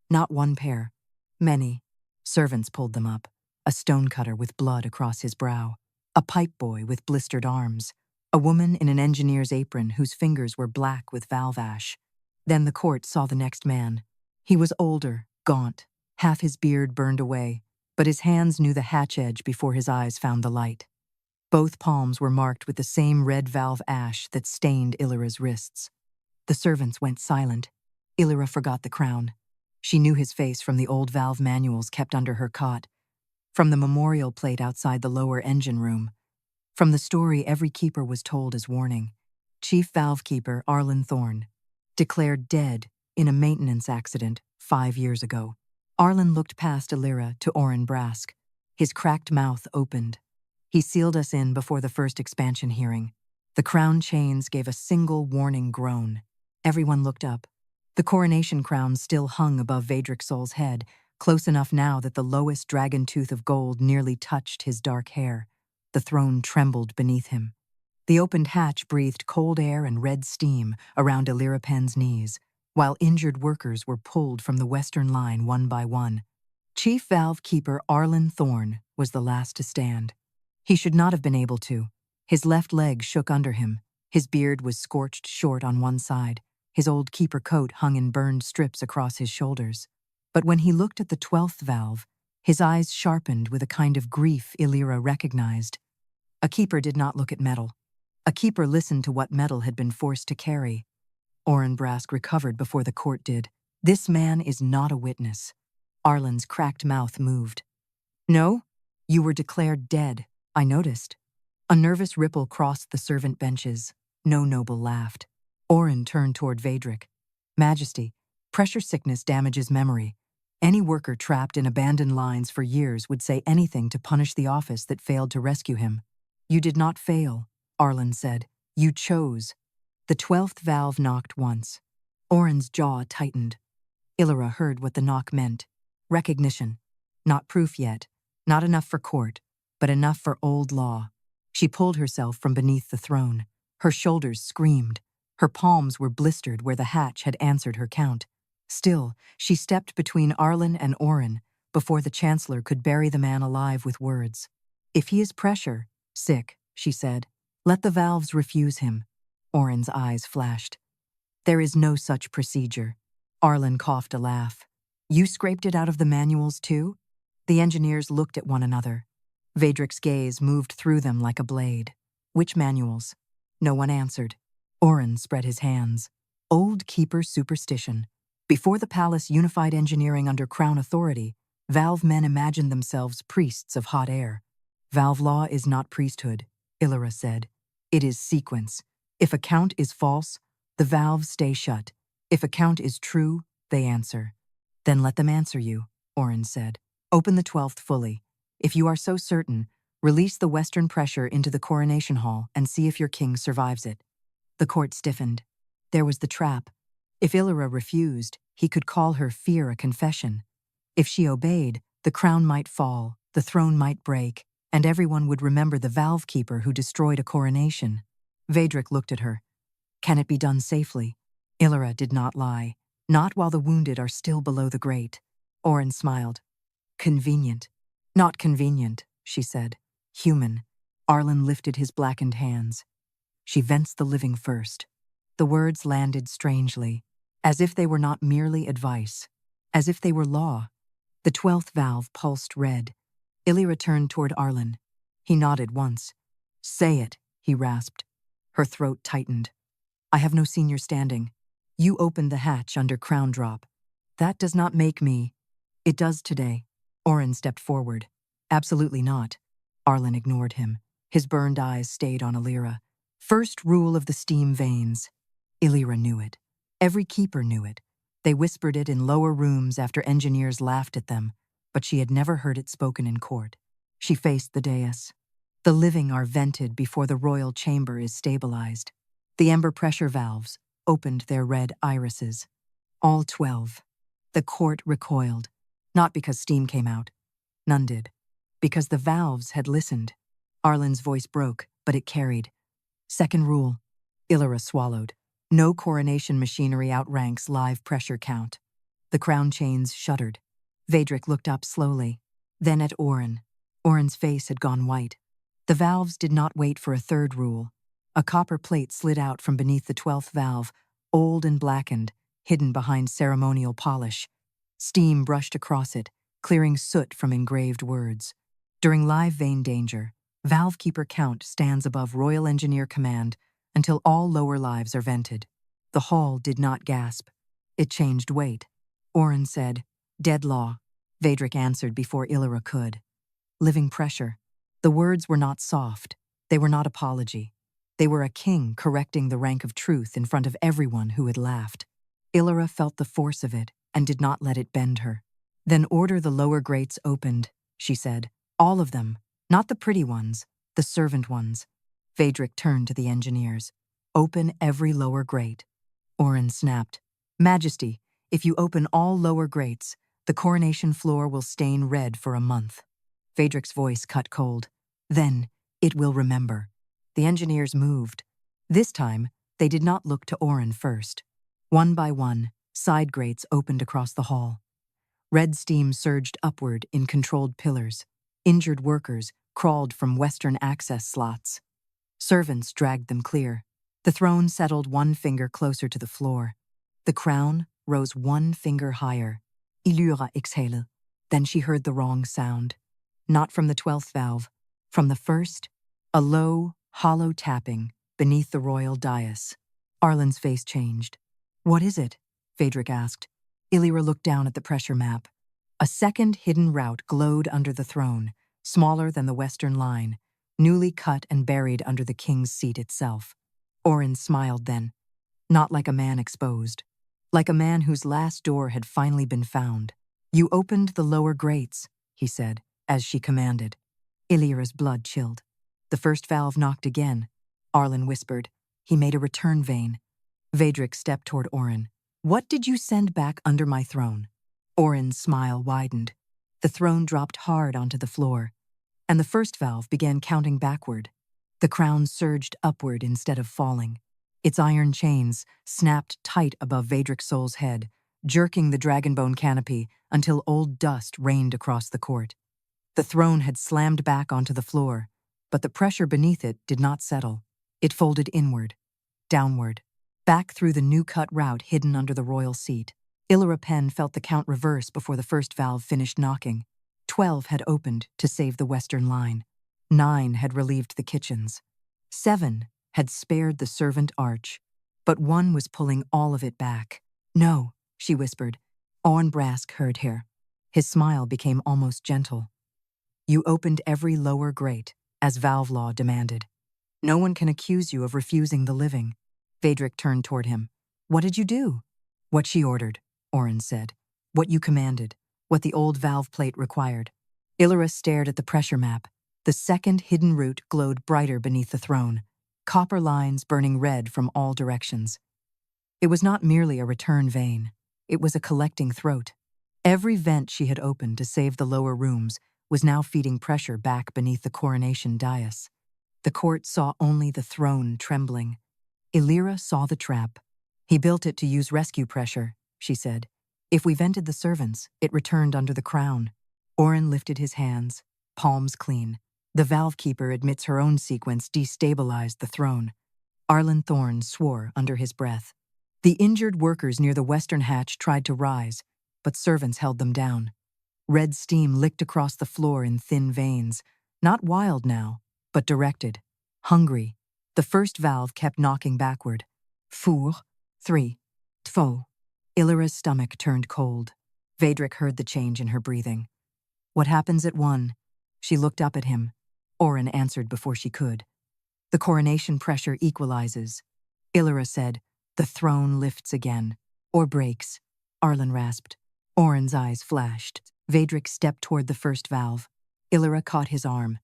Not one pair. Many. Servants pulled them up. A stonecutter with blood across his brow. A pipe boy with blistered arms. A woman in an engineer's apron whose fingers were black with valve ash. Then the court saw the next man. He was older, gaunt, half his beard burned away, but his hands knew the hatch edge before his eyes found the light. Both palms were marked with the same red valve ash that stained Ilyra's wrists. The servants went silent. Ilyra forgot the crown. She knew his face from the old valve manuals kept under her cot, from the memorial plate outside the lower engine room, from the story every keeper was told as warning. Chief Valve Keeper Arlen Thorne, declared dead in a maintenance accident 5 years ago. Arlen looked past Ilyra to Orin Brask. His cracked mouth opened. He sealed us in before the first expansion hearing. The crown chains gave a single warning groan. Everyone looked up. The coronation crown still hung above Vaedric Sol's head, close enough now that the lowest dragon tooth of gold nearly touched his dark hair. The throne trembled beneath him. The opened hatch breathed cold air and red steam around Ilyra Penn's knees, while injured workers were pulled from the western line one by one. Chief Valve Keeper Arlen Thorne was the last to stand. He should not have been able to. His left leg shook under him. His beard was scorched short on one side. His old keeper coat hung in burned strips across his shoulders. But when he looked at the 12th valve, his eyes sharpened with a kind of grief Ilyra recognized. A keeper did not look at metal. A keeper listened to what metal had been forced to carry. Orin Brask recovered before the court did. This man is not a witness. Arlen's cracked mouth moved. No, you were declared dead, I noticed. A nervous ripple crossed the servant benches. No noble laughed. Orin turned toward Vaedric. Majesty, pressure sickness damages memory. Any worker trapped in abandoned lines for years would say anything to punish the office that failed to rescue him. You did not fail, Arlen said. You chose. The 12th valve knocked once. Orin's jaw tightened. Ilyra heard what the knock meant. Recognition. Not proof yet. Not enough for court, but enough for old law. She pulled herself from beneath the throne. Her shoulders screamed. Her palms were blistered where the hatch had answered her count. Still, she stepped between Arlen and Orin before the chancellor could bury the man alive with words. If he is pressure, sick, she said, let the valves refuse him. Orin's eyes flashed. There is no such procedure. Arlen coughed a laugh. You scraped it out of the manuals too? The engineers looked at one another. Vaedric's gaze moved through them like a blade. Which manuals? No one answered. Orin spread his hands. Old keeper superstition. Before the palace unified engineering under crown authority, valve men imagined themselves priests of hot air. Valve law is not priesthood, Ilyra said. It is sequence. If a count is false, the valves stay shut. If a count is true, they answer. Then let them answer you, Orin said. Open the 12th fully. If you are so certain, release the western pressure into the coronation hall and see if your king survives it. The court stiffened. There was the trap. If Ilyra refused, he could call her fear a confession. If she obeyed, the crown might fall, the throne might break, and everyone would remember the valve keeper who destroyed a coronation. Vaedric looked at her. Can it be done safely? Ilyra did not lie. Not while the wounded are still below the grate. Orin smiled. Convenient. Not convenient, she said. Human. Arlen lifted his blackened hands. She vents the living first. The words landed strangely, as if they were not merely advice, as if they were law. The 12th valve pulsed red. Ilyra turned toward Arlen. He nodded once. Say it, he rasped. Her throat tightened. I have no senior standing. You opened the hatch under crown drop. That does not make me. It does today. Orin stepped forward. Absolutely not. Arlen ignored him. His burned eyes stayed on Ilyra. First rule of the steam veins. Ilyra knew it. Every keeper knew it. They whispered it in lower rooms after engineers laughed at them, but she had never heard it spoken in court. She faced the dais. The living are vented before the royal chamber is stabilized. The Ember Pressure Valves opened their red irises. All 12. The court recoiled, not because steam came out. None did. Because the valves had listened. Arlen's voice broke, but it carried. Second rule. Ilyra swallowed. No coronation machinery outranks live pressure count. The crown chains shuddered. Vaedric looked up slowly, then at Oren. Oren's face had gone white. The valves did not wait for a third rule. A copper plate slid out from beneath the 12th valve, old and blackened, hidden behind ceremonial polish. Steam brushed across it, clearing soot from engraved words. During live vein danger, valve keeper count stands above Royal Engineer Command until all lower lives are vented. The hall did not gasp. It changed weight. Oren said, "Dead law." Vaedric answered before Ilyra could. "Living pressure." The words were not soft. They were not apology. They were a king correcting the rank of truth in front of everyone who had laughed. Ilyra felt the force of it and did not let it bend her. "Then order the lower grates opened," she said. "All of them. Not the pretty ones, the servant ones." Vaedric turned to the engineers. "Open every lower grate." Oren snapped. "Majesty, if you open all lower grates, the coronation floor will stain red for a month." Vaedric's voice cut cold. "Then it will remember." The engineers moved. This time, they did not look to Oren first. One by one, side grates opened across the hall. Red steam surged upward in controlled pillars. Injured workers crawled from western access slots. Servants dragged them clear. The throne settled one finger closer to the floor. The crown rose one finger higher. Ilyra exhaled. Then she heard the wrong sound. Not from the 12th valve. From the first, a low, hollow tapping beneath the royal dais. Arlen's face changed. "What is it?" Vaedric asked. Ilyra looked down at the pressure map. A second hidden route glowed under the throne, smaller than the western line, newly cut and buried under the king's seat itself. Oren smiled then, not like a man exposed, like a man whose last door had finally been found. "You opened the lower grates," he said, as she commanded. Ilyra's blood chilled. The first valve knocked again. Arlen whispered. "He made a return vein." Vaedric stepped toward Oren. "What did you send back under my throne?" Oren's smile widened. The throne dropped hard onto the floor, and the first valve began counting backward. The crown surged upward instead of falling. Its iron chains snapped tight above Vaedric Sol's head, jerking the dragonbone canopy until old dust rained across the court. The throne had slammed back onto the floor, but the pressure beneath it did not settle. It folded inward, downward, back through the new-cut route hidden under the royal seat. Ilyra Penn felt the count reverse before the first valve finished knocking. 12 had opened to save the western line. 9 had relieved the kitchens. 7 had spared the servant arch, but 1 was pulling all of it back. "No," she whispered. Owen Brask heard her. His smile became almost gentle. "You opened every lower grate, as valve law demanded. No one can accuse you of refusing the living." Vaedric turned toward him. "What did you do?" "What she ordered," Oren said. "What you commanded. What the old valve plate required." Ilyra stared at the pressure map. The second hidden route glowed brighter beneath the throne, copper lines burning red from all directions. It was not merely a return vein. It was a collecting throat. Every vent she had opened to save the lower rooms was now feeding pressure back beneath the coronation dais. The court saw only the throne trembling. Ilyra saw the trap. "He built it to use rescue pressure," she said. "If we vented the servants, it returned under the crown." Oren lifted his hands, palms clean. "The valve keeper admits her own sequence destabilized the throne." Arlen Thorne swore under his breath. The injured workers near the western hatch tried to rise, but servants held them down. Red steam licked across the floor in thin veins, not wild now, but directed, hungry. The first valve kept knocking backward. 4, 3, 2. Ilyra's stomach turned cold. Vaedric heard the change in her breathing. "What happens at 1? She looked up at him. Oren answered before she could. "The coronation pressure equalizes." Ilyra said, The throne lifts again. Or breaks. Arlen rasped. Oren's eyes flashed. Vaedric stepped toward the first valve. Ilyra caught his arm.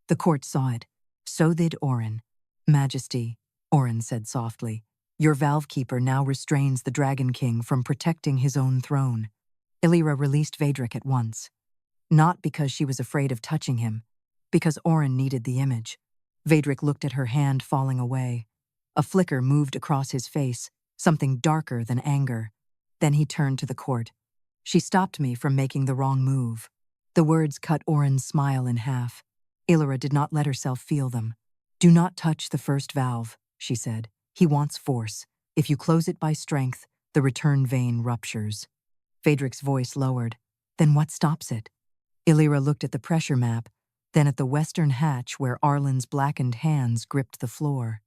The court saw it. So did Oren. Majesty, Oren said softly, your valve keeper now restrains the Dragon King from protecting his own throne. Ilyra released Vaedric at once. Not because she was afraid of touching him, because Oren needed the image. Vaedric looked at her hand falling away. A flicker moved across his face, something darker than anger. Then he turned to the court. She stopped me from making the wrong move. The words cut Oren's smile in half. Ilyra did not let herself feel them. Do not touch the first valve, she said. He wants force. If you close it by strength, the return vein ruptures. Vaedric's voice lowered. Then what stops it? Ilyra looked at the pressure map, then at the western hatch where Arlen's blackened hands gripped the floor.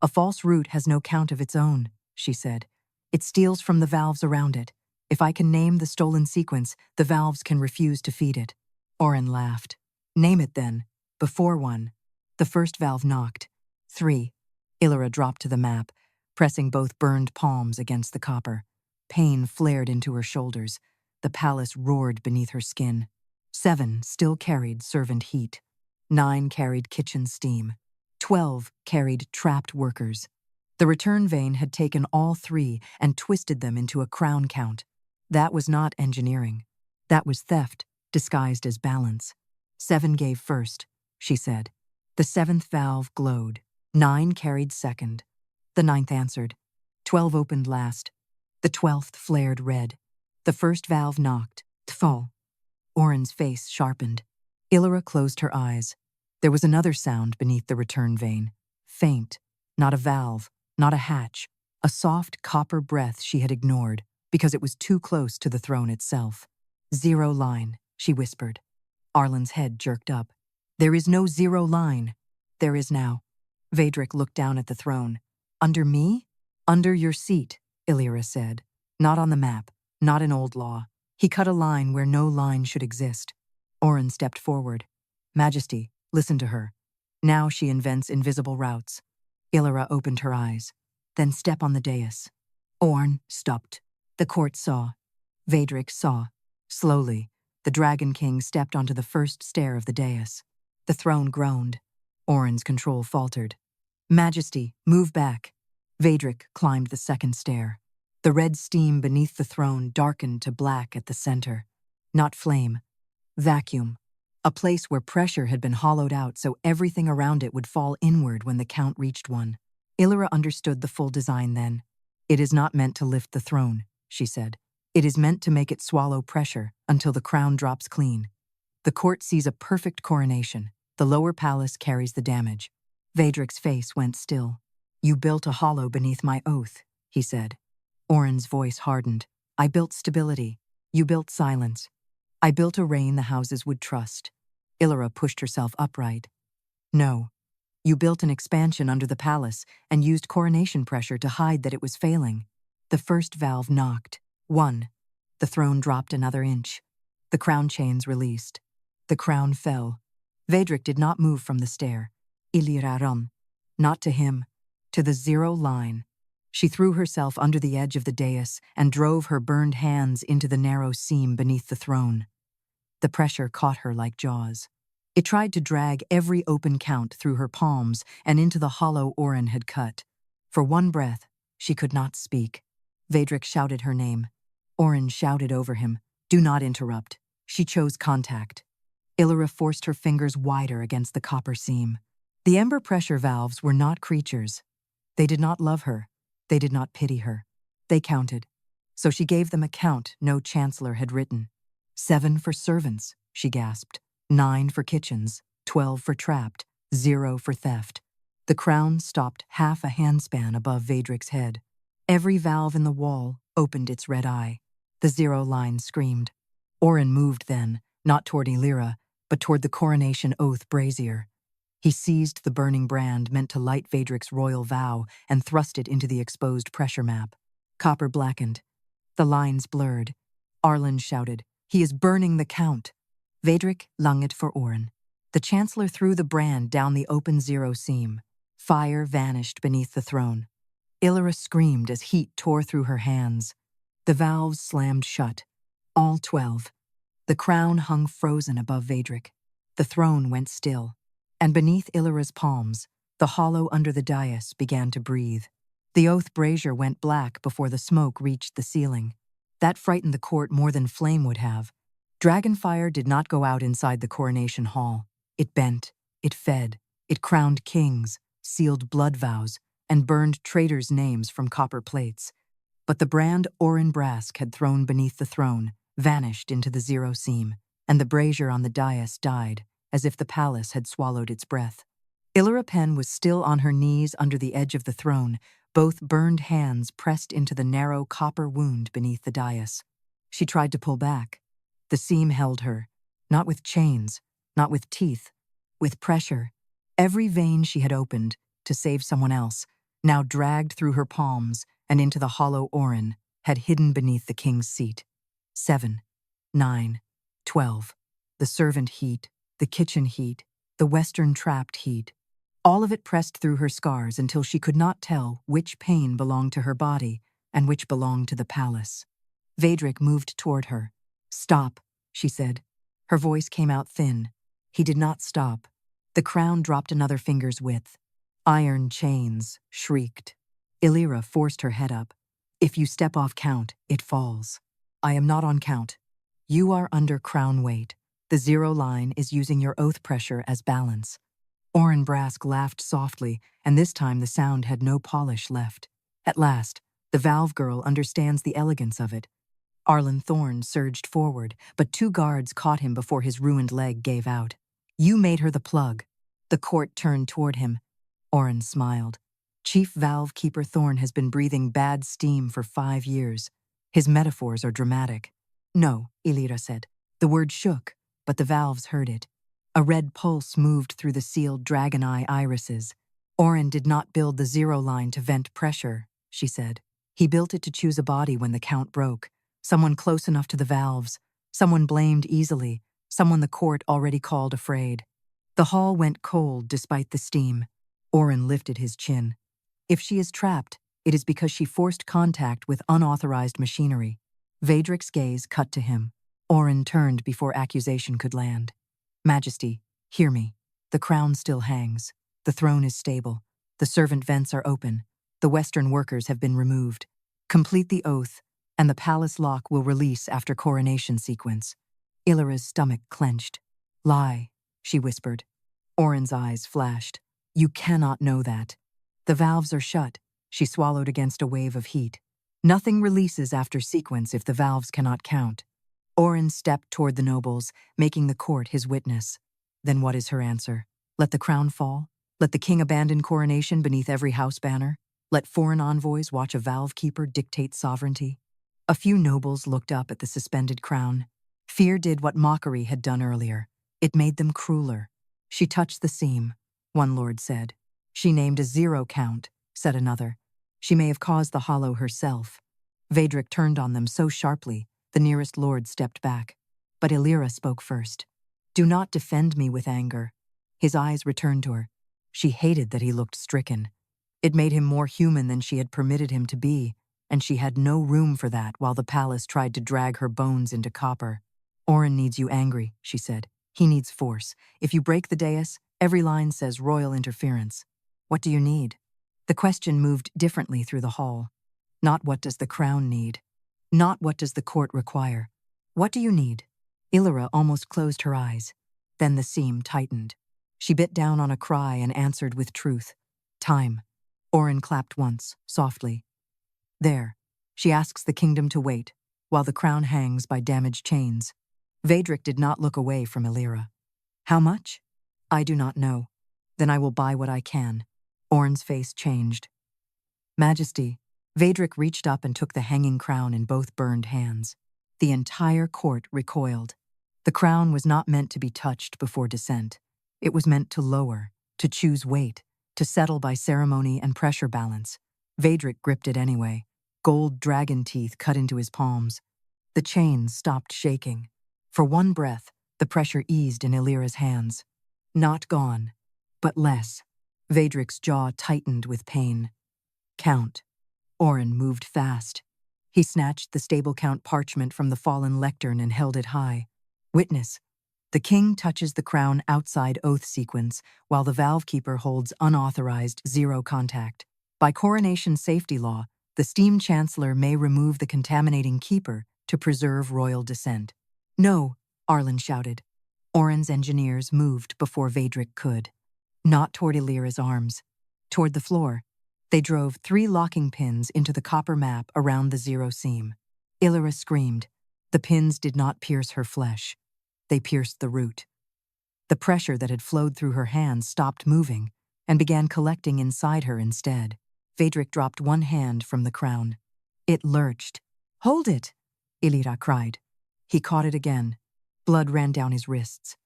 A false route has no count of its own, she said. It steals from the valves around it. If I can name the stolen sequence, the valves can refuse to feed it. Oren laughed. Name it then. Before one. The first valve knocked. 3. Ilyra dropped to the map, pressing both burned palms against the copper. Pain flared into her shoulders. The palace roared beneath her skin. 7 still carried servant heat. 9 carried kitchen steam. 12 carried trapped workers. The return vein had taken all 3 and twisted them into a crown count. That was not engineering. That was theft, disguised as balance. 7 gave first, she said. The 7th valve glowed. 9 carried second. The 9th answered. 12 opened last. The 12th flared red. The first valve knocked. Tfal. Oren's face sharpened. Ilyra closed her eyes. There was another sound beneath the return vein. Faint. Not a valve. Not a hatch. A soft copper breath she had ignored because it was too close to the throne itself. 0 line, she whispered. Arlen's head jerked up. There is no 0 line. There is now. Vaedric looked down at the throne. Under me? Under your seat, Ilyra said. Not on the map. Not in old law. He cut a line where no line should exist. Oren stepped forward. Majesty, listen to her. Now she invents invisible routes. Ilyra opened her eyes. Then step on the dais. Oren stopped. The court saw. Vaedric saw. Slowly, the Dragon King stepped onto the first stair of the dais. The throne groaned. Oren's control faltered. Majesty, move back. Vaedric climbed the second stair. The red steam beneath the throne darkened to black at the center. Not flame. Vacuum. A place where pressure had been hollowed out so everything around it would fall inward when the count reached 1. Ilyra understood the full design then. It is not meant to lift the throne, she said. It is meant to make it swallow pressure until the crown drops clean. The court sees a perfect coronation. The lower palace carries the damage. Vaedric's face went still. You built a hollow beneath my oath, he said. Oren's voice hardened. I built stability. You built silence. I built a reign the houses would trust. Ilyra pushed herself upright. No. You built an expansion under the palace and used coronation pressure to hide that it was failing. The first valve knocked. 1. The throne dropped another inch. The crown chains released. The crown fell. Vaedric did not move from the stair. Ilyra ran. Not to him. To the 0 line. She threw herself under the edge of the dais and drove her burned hands into the narrow seam beneath the throne. The pressure caught her like jaws. It tried to drag every open count through her palms and into the hollow Oren had cut. For one breath, she could not speak. Vaedric shouted her name. Oren shouted over him, do not interrupt. She chose contact. Ilyra forced her fingers wider against the copper seam. The Ember Pressure Valves were not creatures. They did not love her. They did not pity her. They counted. So she gave them a count no chancellor had written. 7 for servants, she gasped. 9 for kitchens. 12 for trapped. 0 for theft. The crown stopped half a handspan above Vaedric's head. Every valve in the wall opened its red eye. The 0 line screamed. Oren moved then, not toward Ilyra, but toward the coronation oath brazier. He seized the burning brand meant to light Vaedric's royal vow and thrust it into the exposed pressure map. Copper blackened. The lines blurred. Arlen shouted, he is burning the count. Vaedric lung it for Oren. The chancellor threw the brand down the open 0 seam. Fire vanished beneath the throne. Ilyra screamed as heat tore through her hands. The valves slammed shut. All 12. The crown hung frozen above Vaedric. The throne went still. And beneath Ilyra's palms, the hollow under the dais began to breathe. The oath brazier went black before the smoke reached the ceiling. That frightened the court more than flame would have. Dragonfire did not go out inside the coronation hall. It bent, it fed, it crowned kings, sealed blood vows, and burned traitors' names from copper plates. But the brand Orin Brask had thrown beneath the throne vanished into the zero seam, and the brazier on the dais died, as if the palace had swallowed its breath. Ilyra Penn was still on her knees under the edge of the throne, both burned hands pressed into the narrow copper wound beneath the dais. She tried to pull back. The seam held her, not with chains, not with teeth, with pressure. Every vein she had opened, to save someone else, now dragged through her palms and into the hollow Orin, had hidden beneath the king's seat. 7, 9, 12. The servant heat, the kitchen heat, the western trapped heat. All of it pressed through her scars until she could not tell which pain belonged to her body and which belonged to the palace. Vaedric moved toward her. "Stop," she said. Her voice came out thin. He did not stop. The crown dropped another finger's width. Iron chains shrieked. Ilyra forced her head up. "If you step off count, it falls." "I am not on count. You are under crown weight. The zero line is using your oath pressure as balance." Orin Brask laughed softly, and this time the sound had no polish left. At last, the valve girl understands the elegance of it. Arlen Thorne surged forward, but 2 guards caught him before his ruined leg gave out. "You made her the plug." The court turned toward him. Orin smiled. "Chief Valve Keeper Thorne has been breathing bad steam for 5 years. His metaphors are dramatic." "No," Ilyra said. The word shook, but the valves heard it. A red pulse moved through the sealed dragon eye irises. "Orin did not build the zero line to vent pressure," she said. "He built it to choose a body when the count broke. Someone close enough to the valves, someone blamed easily, someone the court already called afraid." The hall went cold despite the steam. Orin lifted his chin. "If she is trapped, it is because she forced contact with unauthorized machinery." Vaedric's gaze cut to him. Orin turned before accusation could land. "Majesty, hear me. The crown still hangs. The throne is stable. The servant vents are open. The Western workers have been removed. Complete the oath, and the palace lock will release after coronation sequence." Ilyra's stomach clenched. "Lie," she whispered. Orin's eyes flashed. "You cannot know that." "The valves are shut," she swallowed against a wave of heat. "Nothing releases after sequence if the valves cannot count." Orin stepped toward the nobles, making the court his witness. Then what is her answer? Let the crown fall? Let the king abandon coronation beneath every house banner? Let foreign envoys watch a valve keeper dictate sovereignty? A few nobles looked up at the suspended crown. Fear did what mockery had done earlier. It made them crueler. "She touched the seam," one lord said. "She named a zero count," said another. "She may have caused the hollow herself." Vaedric turned on them so sharply, the nearest lord stepped back. But Ilyra spoke first. "Do not defend me with anger." His eyes returned to her. She hated that he looked stricken. It made him more human than she had permitted him to be, and she had no room for that while the palace tried to drag her bones into copper. "Orin needs you angry," she said. "He needs force. If you break the dais, every line says royal interference. What do you need?" The question moved differently through the hall. Not what does the crown need? Not what does the court require? What do you need? Ilyra almost closed her eyes. Then the seam tightened. She bit down on a cry and answered with truth. "Time." Orin clapped once, softly. "There. She asks the kingdom to wait, while the crown hangs by damaged chains." Vaedric did not look away from Ilyra. "How much?" "I do not know. Then I will buy what I can." Orin's face changed. "Majesty." Vaedric reached up and took the hanging crown in both burned hands. The entire court recoiled. The crown was not meant to be touched before descent. It was meant to lower, to choose weight, to settle by ceremony and pressure balance. Vaedric gripped it anyway. Gold dragon teeth cut into his palms. The chains stopped shaking. For one breath, the pressure eased in Ilyra's hands. Not gone, but less. Vaedric's jaw tightened with pain. "Count," Oren moved fast. He snatched the stable count parchment from the fallen lectern and held it high. Witness. The king touches the crown outside oath sequence, while the valve keeper holds unauthorized zero contact. By coronation safety law, the steam chancellor may remove the contaminating keeper to preserve royal descent. No, Arlen shouted. Oren's engineers moved before Vaedric could. Not toward Ilyra's arms. Toward the floor. They drove 3 locking pins into the copper map around the zero seam. Ilyra screamed. The pins did not pierce her flesh. They pierced the root. The pressure that had flowed through her hands stopped moving and began collecting inside her instead. Vaedric dropped one hand from the crown. It lurched. "Hold it!" Ilyra cried. He caught it again. Blood ran down his wrists.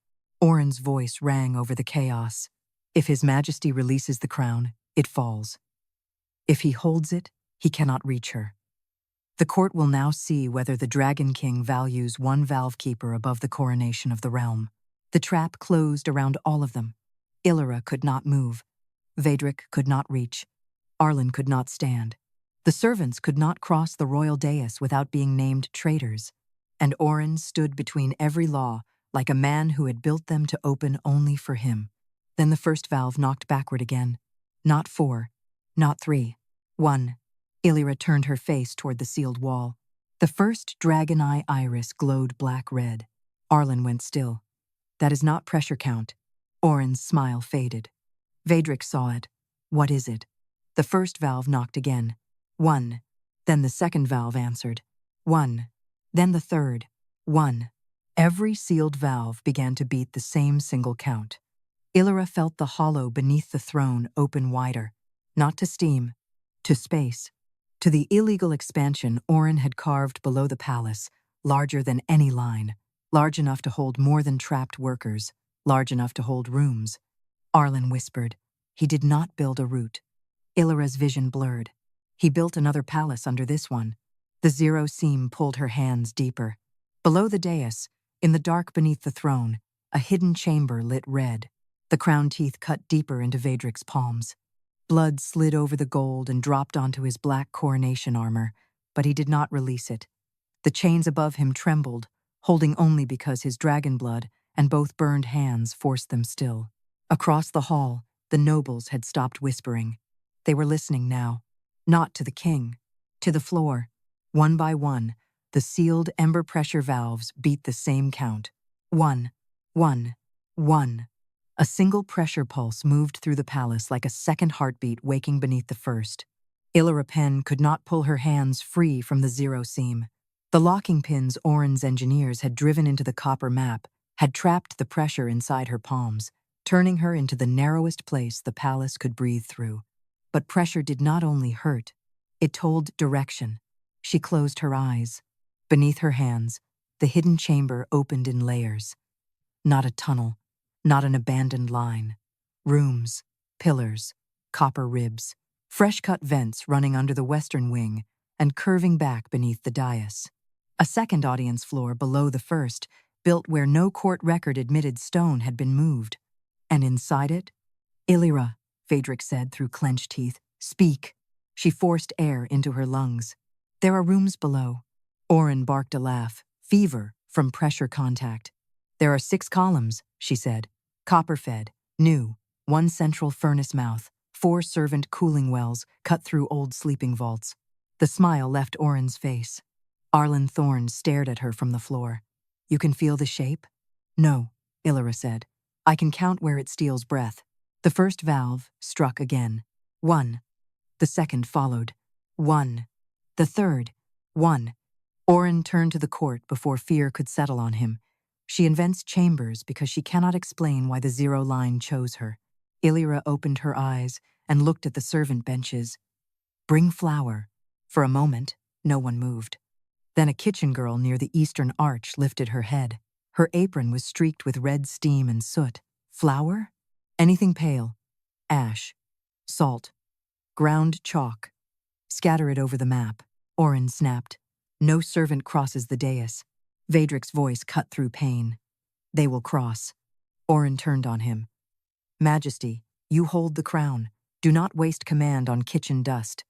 Oren's voice rang over the chaos. If His Majesty releases the crown, it falls. If he holds it, he cannot reach her. The court will now see whether the Dragon King values one valve keeper above the coronation of the realm. The trap closed around all of them. Ilyra could not move. Vaedric could not reach. Arlen could not stand. The servants could not cross the royal dais without being named traitors. And Oren stood between every law, like a man who had built them to open only for him. Then the first valve knocked backward again. Not 4, not 3, 1. Ilyra turned her face toward the sealed wall. The first dragon eye iris glowed black-red. Arlen went still. That is not pressure count. Oren's smile faded. Vaedric saw it. What is it? The first valve knocked again. 1. Then the second valve answered. 1. Then the third. 1. Every sealed valve began to beat the same single count. Ilyra felt the hollow beneath the throne open wider. Not to steam, to space. To the illegal expansion Oren had carved below the palace, larger than any line, large enough to hold more than trapped workers, large enough to hold rooms. Arlen whispered. He did not build a route. Ilyra's vision blurred. He built another palace under this one. The zero seam pulled her hands deeper. Below the dais, in the dark beneath the throne, a hidden chamber lit red. The crown teeth cut deeper into Vaedric's palms. Blood slid over the gold and dropped onto his black coronation armor, but he did not release it. The chains above him trembled, holding only because his dragon blood and both burned hands forced them still. Across the hall, the nobles had stopped whispering. They were listening now, not to the king, to the floor. One by one, the sealed ember pressure valves beat the same count. 1, 1, 1. A single pressure pulse moved through the palace like a second heartbeat waking beneath the first. Ilyra Penn could not pull her hands free from the zero seam. The locking pins Oren's engineers had driven into the copper map had trapped the pressure inside her palms, turning her into the narrowest place the palace could breathe through. But pressure did not only hurt, it told direction. She closed her eyes. Beneath her hands, the hidden chamber opened in layers. Not a tunnel, not an abandoned line. Rooms, pillars, copper ribs, fresh-cut vents running under the western wing and curving back beneath the dais. A second audience floor below the first, built where no court record admitted stone had been moved. And inside it? "Ilyra," Vaedric said through clenched teeth. "Speak." She forced air into her lungs. "There are rooms below." Oren barked a laugh, fever from pressure contact. "There are 6 columns," she said. "Copper-fed, new, 1 central furnace mouth, 4 servant cooling wells cut through old sleeping vaults." The smile left Oren's face. Arlen Thorne stared at her from the floor. "You can feel the shape?" "No," Ilyra said. "I can count where it steals breath." The first valve struck again. 1. The second followed. 1. The third. 1. Oren turned to the court before fear could settle on him. She invents chambers because she cannot explain why the zero line chose her. Ilyra opened her eyes and looked at the servant benches. "Bring flour." For a moment, no one moved. Then a kitchen girl near the eastern arch lifted her head. Her apron was streaked with red steam and soot. "Flour?" "Anything pale. Ash. Salt. Ground chalk. Scatter it over the map." Oren snapped. "No servant crosses the dais." Vaedric's voice cut through pain. "They will cross." Oren turned on him. "Majesty, you hold the crown. Do not waste command on kitchen dust."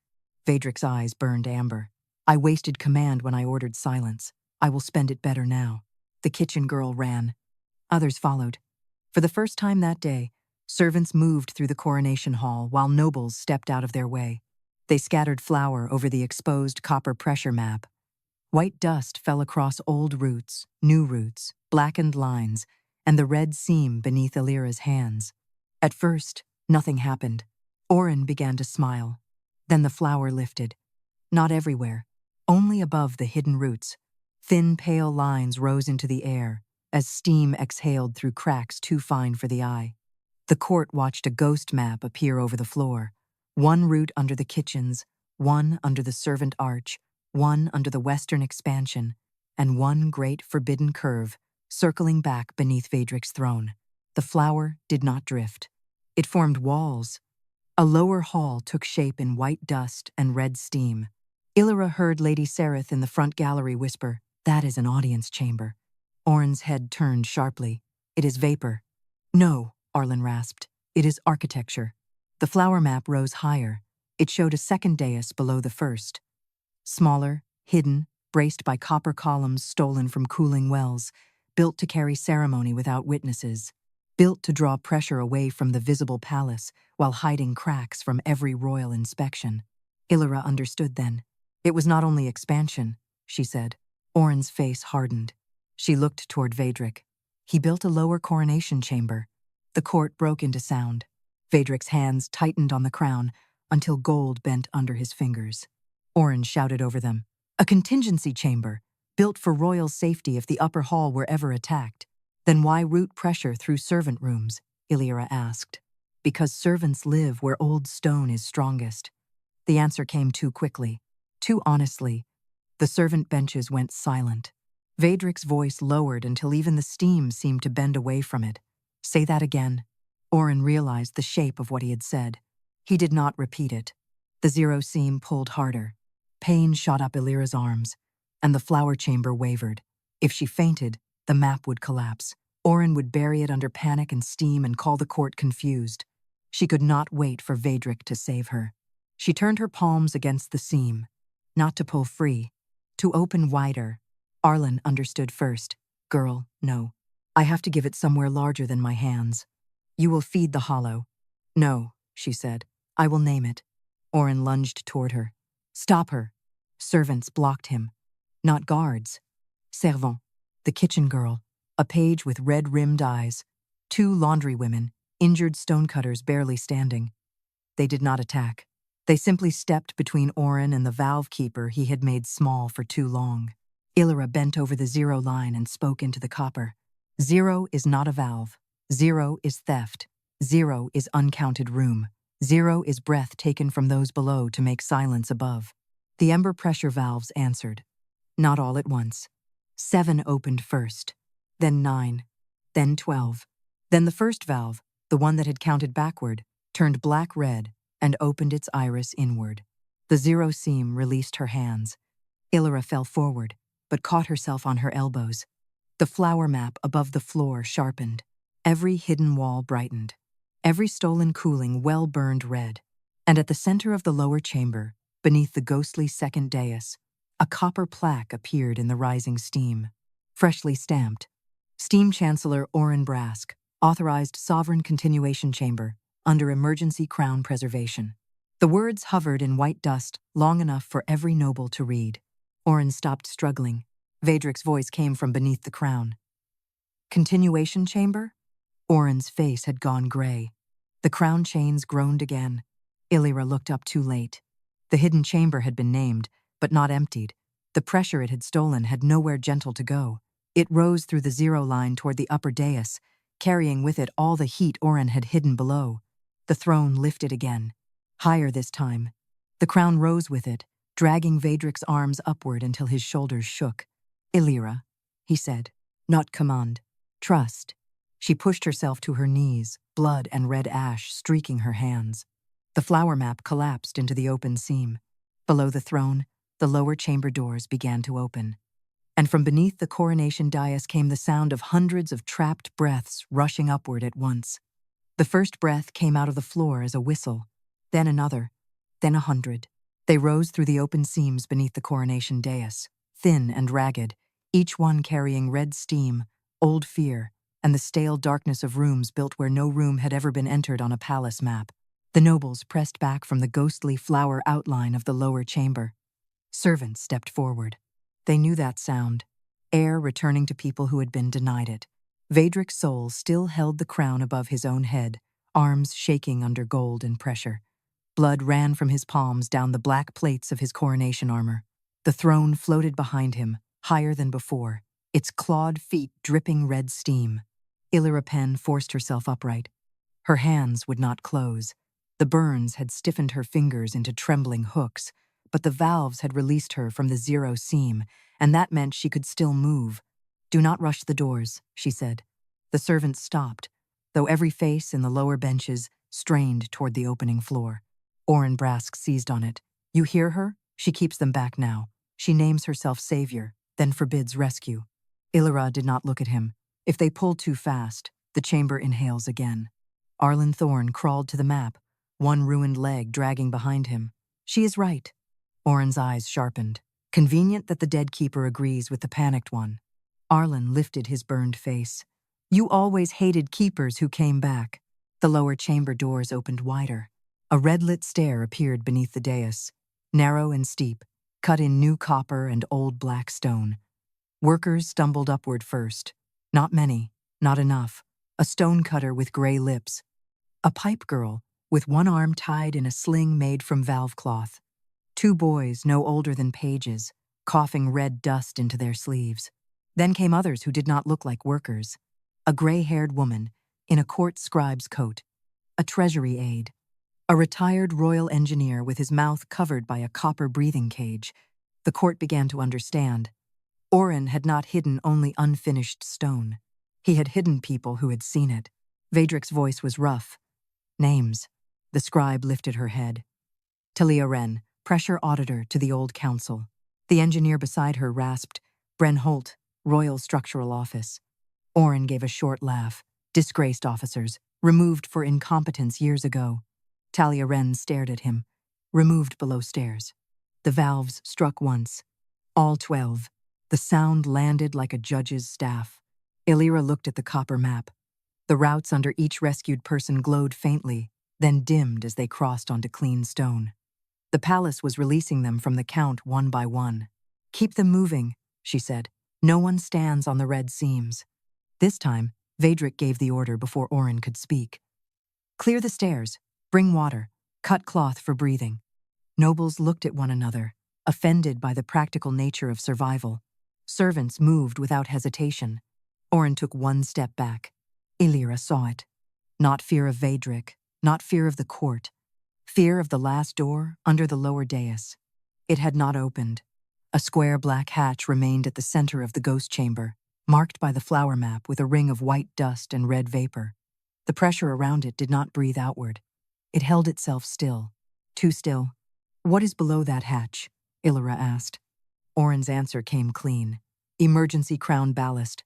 Vaedric's eyes burned amber. I wasted command when I ordered silence. I will spend it better now. The kitchen girl ran. Others followed. For the first time that day, servants moved through the coronation hall while nobles stepped out of their way. They scattered flour over the exposed copper pressure map. White dust fell across old roots, new roots, blackened lines, and the red seam beneath Ilyra's hands. At first, nothing happened. Oren began to smile. Then the flour lifted. Not everywhere, only above the hidden roots. Thin, pale lines rose into the air as steam exhaled through cracks too fine for the eye. The court watched a ghost map appear over the floor. One root under the kitchens, one under the servant arch, one under the western expansion, and one great forbidden curve circling back beneath Vaedric's throne. The flour did not drift. It formed walls. A lower hall took shape in white dust and red steam. Ilyra heard Lady Sereth in the front gallery whisper, "That is an audience chamber." Oren's head turned sharply. "It is vapor." "No," Arlen rasped. "It is architecture." The flower map rose higher. It showed a second dais below the first. Smaller, hidden, braced by copper columns stolen from cooling wells, built to carry ceremony without witnesses, built to draw pressure away from the visible palace while hiding cracks from every royal inspection. Ilyra understood then. It was not only expansion, she said. Oren's face hardened. She looked toward Vaedric. He built a lower coronation chamber. The court broke into sound. Vaedric's hands tightened on the crown until gold bent under his fingers. Oren shouted over them, "A contingency chamber, built for royal safety if the upper hall were ever attacked." "Then why root pressure through servant rooms?" Ilyra asked. "Because servants live where old stone is strongest." The answer came too quickly, too honestly. The servant benches went silent. Vaedric's voice lowered until even the steam seemed to bend away from it. "Say that again." Oren realized the shape of what he had said. He did not repeat it. The zero seam pulled harder. Pain shot up Ilyra's arms, and the flower chamber wavered. If she fainted, the map would collapse. Oren would bury it under panic and steam and call the court confused. She could not wait for Vaedric to save her. She turned her palms against the seam, not to pull free, to open wider. Arlen understood first. "Girl, no. I have to give it somewhere larger than my hands. You will feed the hollow." "No," she said. "I will name it." Oren lunged toward her. "Stop her." Servants blocked him. Not guards. Servant, the kitchen girl, a page with red-rimmed eyes, 2 laundry women, injured stonecutters barely standing. They did not attack. They simply stepped between Oren and the valve keeper he had made small for too long. Ilyra bent over the zero line and spoke into the copper. "Zero is not a valve. Zero is theft. Zero is uncounted room. Zero is breath taken from those below to make silence above." The Ember Pressure Valves answered. Not all at once. 7 opened first, then 9, then 12. Then the first valve, the one that had counted backward, turned black-red and opened its iris inward. The zero seam released her hands. Ilyra fell forward, but caught herself on her elbows. The flower map above the floor sharpened. Every hidden wall brightened. Every stolen cooling well-burned red. And at the center of the lower chamber, beneath the ghostly second dais, a copper plaque appeared in the rising steam. Freshly stamped. Steam Chancellor Oren Brask, authorized sovereign continuation chamber, under emergency crown preservation. The words hovered in white dust long enough for every noble to read. Oren stopped struggling. Vaedric's voice came from beneath the crown. "Continuation chamber?" Oren's face had gone gray. The crown chains groaned again. Ilyra looked up too late. The hidden chamber had been named, but not emptied. The pressure it had stolen had nowhere gentle to go. It rose through the zero line toward the upper dais, carrying with it all the heat Oren had hidden below. The throne lifted again. Higher this time. The crown rose with it, dragging Vaedric's arms upward until his shoulders shook. "Ilyra," he said. "Not command. Trust." She pushed herself to her knees, blood and red ash streaking her hands. The flower map collapsed into the open seam. Below the throne, the lower chamber doors began to open. And from beneath the coronation dais came the sound of hundreds of trapped breaths rushing upward at once. The first breath came out of the floor as a whistle, then another, then 100. They rose through the open seams beneath the coronation dais, thin and ragged, each one carrying red steam, old fear, and the stale darkness of rooms built where no room had ever been entered on a palace map. The nobles pressed back from the ghostly flower outline of the lower chamber. Servants stepped forward. They knew that sound, air returning to people who had been denied it. Vaedric Sol still held the crown above his own head, arms shaking under gold and pressure. Blood ran from his palms down the black plates of his coronation armor. The throne floated behind him, higher than before, its clawed feet dripping red steam. Ilyra Penn forced herself upright. Her hands would not close. The burns had stiffened her fingers into trembling hooks, but the valves had released her from the zero seam, and that meant she could still move. "Do not rush the doors," she said. The servants stopped, though every face in the lower benches strained toward the opening floor. Oren Brask seized on it. "You hear her? She keeps them back now. She names herself savior, then forbids rescue." Ilyra did not look at him. If they pull too fast, the chamber inhales again. Arlen Thorne crawled to the map, one ruined leg dragging behind him. "She is right." Oren's eyes sharpened. Convenient that the dead keeper agrees with the panicked one. Arlen lifted his burned face. "You always hated keepers who came back." The lower chamber doors opened wider. A red-lit stair appeared beneath the dais, narrow and steep, cut in new copper and old black stone. Workers stumbled upward first. Not many, not enough. A stonecutter with gray lips. A pipe girl, with one arm tied in a sling made from valve cloth. Two boys, no older than pages, coughing red dust into their sleeves. Then came others who did not look like workers. A gray-haired woman, in a court scribe's coat. A treasury aide. A retired royal engineer with his mouth covered by a copper breathing cage. The court began to understand. Oren had not hidden only unfinished stone. He had hidden people who had seen it. Vaedric's voice was rough. "Names." The scribe lifted her head. Talia Wren, pressure auditor to the old council. The engineer beside her rasped, "Bren Holt, Royal Structural Office." Oren gave a short laugh. "Disgraced officers, removed for incompetence years ago." Talia Wren stared at him. "Removed below stairs." The valves struck once. All 12. The sound landed like a judge's staff. Ilyra looked at the copper map. The routes under each rescued person glowed faintly, then dimmed as they crossed onto clean stone. The palace was releasing them from the count one by one. "Keep them moving," she said. "No one stands on the red seams." This time, Vaedric gave the order before Oren could speak. "Clear the stairs. Bring water. Cut cloth for breathing." Nobles looked at one another, offended by the practical nature of survival. Servants moved without hesitation. Oren took one step back. Ilyra saw it. Not fear of Vaedric, not fear of the court. Fear of the last door under the lower dais. It had not opened. A square black hatch remained at the center of the ghost chamber, marked by the flower map with a ring of white dust and red vapor. The pressure around it did not breathe outward. It held itself still. Too still. "What is below that hatch?" Ilyra asked. Oren's answer came clean. "Emergency crown ballast."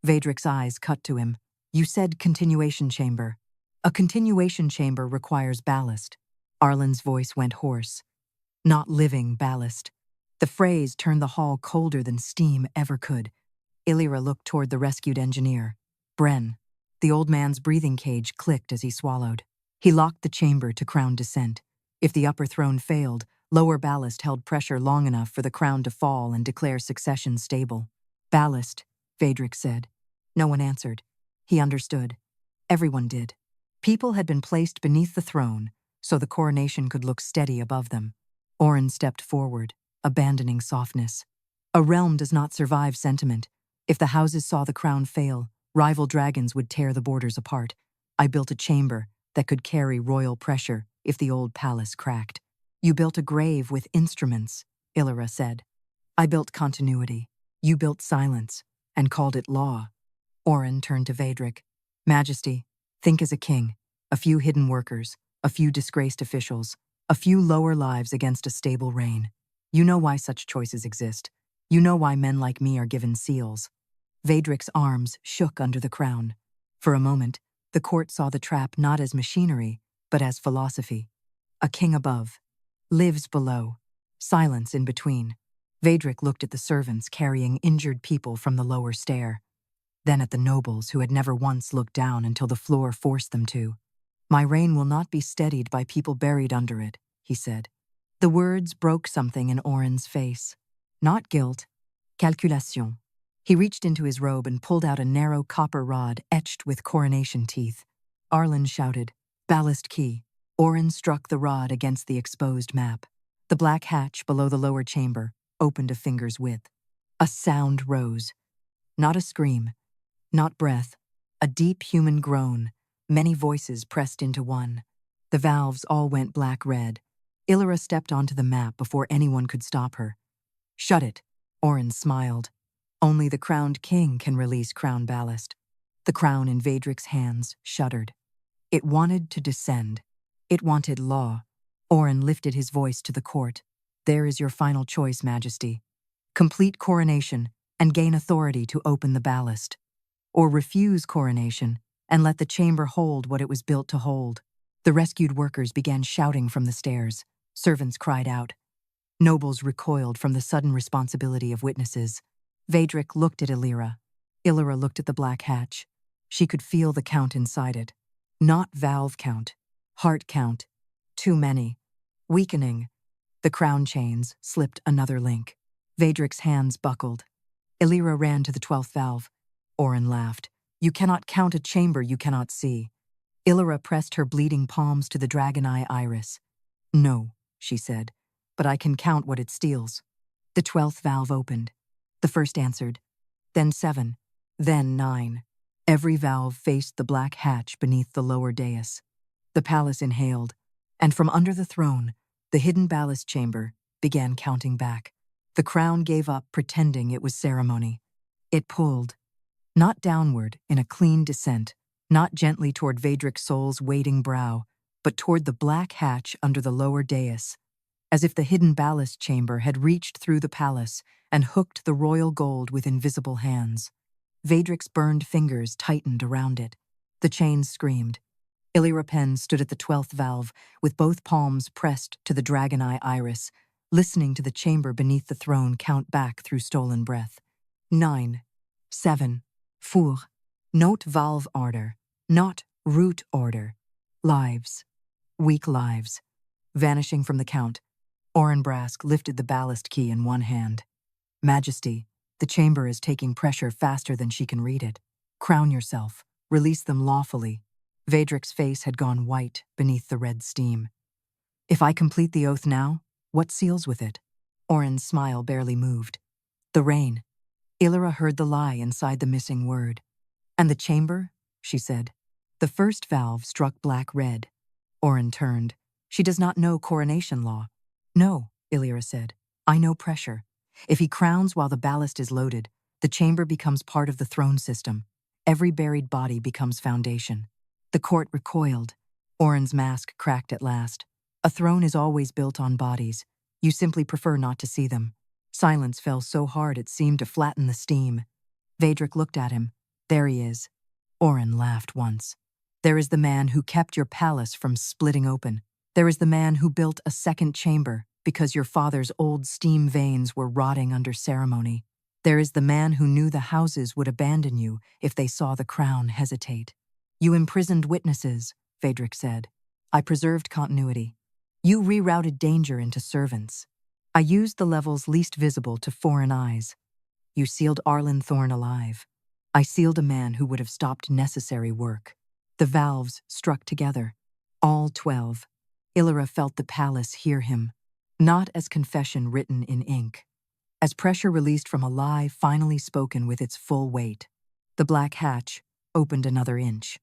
Vaedric's eyes cut to him. "You said continuation chamber." "A continuation chamber requires ballast." Arlen's voice went hoarse. "Not living ballast." The phrase turned the hall colder than steam ever could. Ilyra looked toward the rescued engineer. "Bren." The old man's breathing cage clicked as he swallowed. He locked the chamber to crown descent. If the upper throne failed, lower ballast held pressure long enough for the crown to fall and declare succession stable. "Ballast," Vaedric said. No one answered. He understood. Everyone did. People had been placed beneath the throne, so the coronation could look steady above them. Oren stepped forward, abandoning softness. A realm does not survive sentiment. If the houses saw the crown fail, rival dragons would tear the borders apart. I built a chamber that could carry royal pressure if the old palace cracked. "You built a grave with instruments," Ilyra said. "I built continuity. You built silence, and called it law." Oren turned to Vaedric. "Majesty, think as a king. A few hidden workers, a few disgraced officials, a few lower lives against a stable reign. You know why such choices exist. You know why men like me are given seals." Vaedric's arms shook under the crown. For a moment, the court saw the trap not as machinery, but as philosophy. A king above, Lives below. Silence in between. Vaedric looked at the servants carrying injured people from the lower stair, then at the nobles who had never once looked down until the floor forced them to. My reign will not be steadied by people buried under it, he said. The words broke something in Oren's face. Not guilt, calculation. He reached into his robe and pulled out a narrow copper rod etched with coronation teeth. Arlen shouted, "Ballast key." Oren struck the rod against the exposed map. The black hatch below the lower chamber opened a finger's width. A sound rose. Not a scream, not breath, a deep human groan, many voices pressed into one. The valves all went black-red. Ilyra stepped onto the map before anyone could stop her. "Shut it," Oren smiled. "Only the crowned king can release crown ballast." The crown in Vaedric's hands shuddered. It wanted to descend. It wanted law. Oren lifted his voice to the court. "There is your final choice, Majesty. Complete coronation and gain authority to open the ballast. Or refuse coronation and let the chamber hold what it was built to hold." The rescued workers began shouting from the stairs. Servants cried out. Nobles recoiled from the sudden responsibility of witnesses. Vaedric looked at Ilyra. Ilyra looked at the black hatch. She could feel the count inside it. Not valve count. Heart count. Too many. Weakening. The crown chains slipped another link. Vaedric's hands buckled. Ilyra ran to the 12th valve. Oren laughed. "You cannot count a chamber you cannot see." Ilyra pressed her bleeding palms to the dragon eye iris. "No," she said, "but I can count what it steals." The 12th valve opened. The first answered. Then 7. Then 9. Every valve faced the black hatch beneath the lower dais. The palace inhaled, and from under the throne, the hidden ballast chamber began counting back. The crown gave up, pretending it was ceremony. It pulled. Not downward, in a clean descent, not gently toward Vaedric Sol's waiting brow, but toward the black hatch under the lower dais, as if the hidden ballast chamber had reached through the palace and hooked the royal gold with invisible hands. Vaedric's burned fingers tightened around it. The chains screamed. Ilyra Penn stood at the 12th valve, with both palms pressed to the dragon eye iris, listening to the chamber beneath the throne count back through stolen breath. 9. 7. Four. Note valve order, not root order. Lives. Weak lives. Vanishing from the count, Oren Brask lifted the ballast key in one hand. "Majesty, the chamber is taking pressure faster than she can read it. Crown yourself. Release them lawfully." Vaedric's face had gone white beneath the red steam. "If I complete the oath now, what seals with it?" Oren's smile barely moved. "The rain." Ilyra heard the lie inside the missing word. "And the chamber?" she said. The first valve struck black-red. Oren turned. "She does not know coronation law." "No," Ilyra said. "I know pressure. If he crowns while the ballast is loaded, the chamber becomes part of the throne system. Every buried body becomes foundation." The court recoiled. Oren's mask cracked at last. "A throne is always built on bodies. You simply prefer not to see them." Silence fell so hard it seemed to flatten the steam. Vaedric looked at him. "There he is." Oren laughed once. "There is the man who kept your palace from splitting open. There is the man who built a second chamber because your father's old steam veins were rotting under ceremony. There is the man who knew the houses would abandon you if they saw the crown hesitate." "You imprisoned witnesses," Vaedric said. "I preserved continuity. You rerouted danger into servants. I used the levels least visible to foreign eyes. You sealed Arlen Thorne alive. I sealed a man who would have stopped necessary work." The valves struck together. All 12. Ilyra felt the palace hear him, not as confession written in ink, as pressure released from a lie finally spoken with its full weight. The black hatch opened another inch.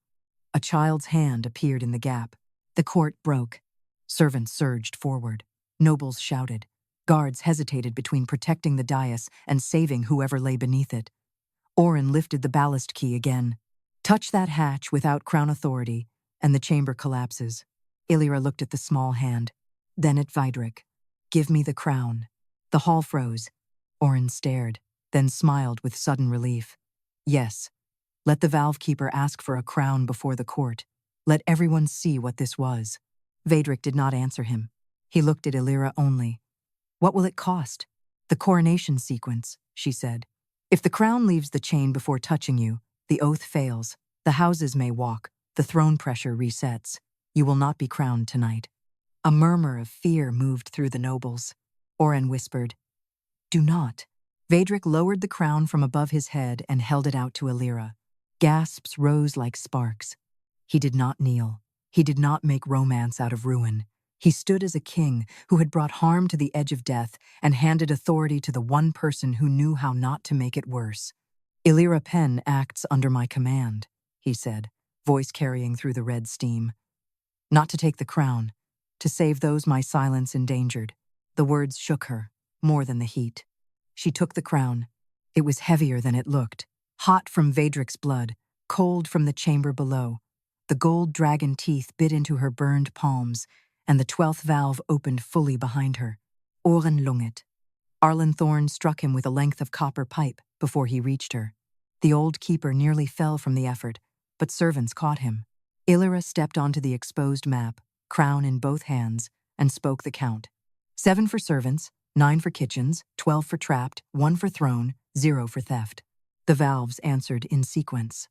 A child's hand appeared in the gap. The court broke. Servants surged forward. Nobles shouted. Guards hesitated between protecting the dais and saving whoever lay beneath it. Oren lifted the ballast key again. "Touch that hatch without crown authority, and the chamber collapses." Ilyra looked at the small hand, then at Vaedric. "Give me the crown." The hall froze. Oren stared, then smiled with sudden relief. "Yes. Let the valve keeper ask for a crown before the court. Let everyone see what this was." Vaedric did not answer him. He looked at Ilyra only. "What will it cost?" "The coronation sequence," she said. "If the crown leaves the chain before touching you, the oath fails. The houses may walk, the throne pressure resets. You will not be crowned tonight." A murmur of fear moved through the nobles. Oren whispered, "Do not." Vaedric lowered the crown from above his head and held it out to Ilyra. Gasps rose like sparks. He did not kneel. He did not make romance out of ruin. He stood as a king who had brought harm to the edge of death and handed authority to the one person who knew how not to make it worse. "Ilyra Penn acts under my command," he said, voice carrying through the red steam. "Not to take the crown, to save those my silence endangered." The words shook her, more than the heat. She took the crown. It was heavier than it looked, hot from Vaedric's blood, cold from the chamber below. The gold dragon teeth bit into her burned palms, and the 12th valve opened fully behind her. Oren lung it. Arlen Thorne struck him with a length of copper pipe before he reached her. The old keeper nearly fell from the effort, but servants caught him. Ilyra stepped onto the exposed map, crown in both hands, and spoke the count. 7 for servants, 9 for kitchens, 12 for trapped, 1 for throne, 0 for theft. The valves answered in sequence.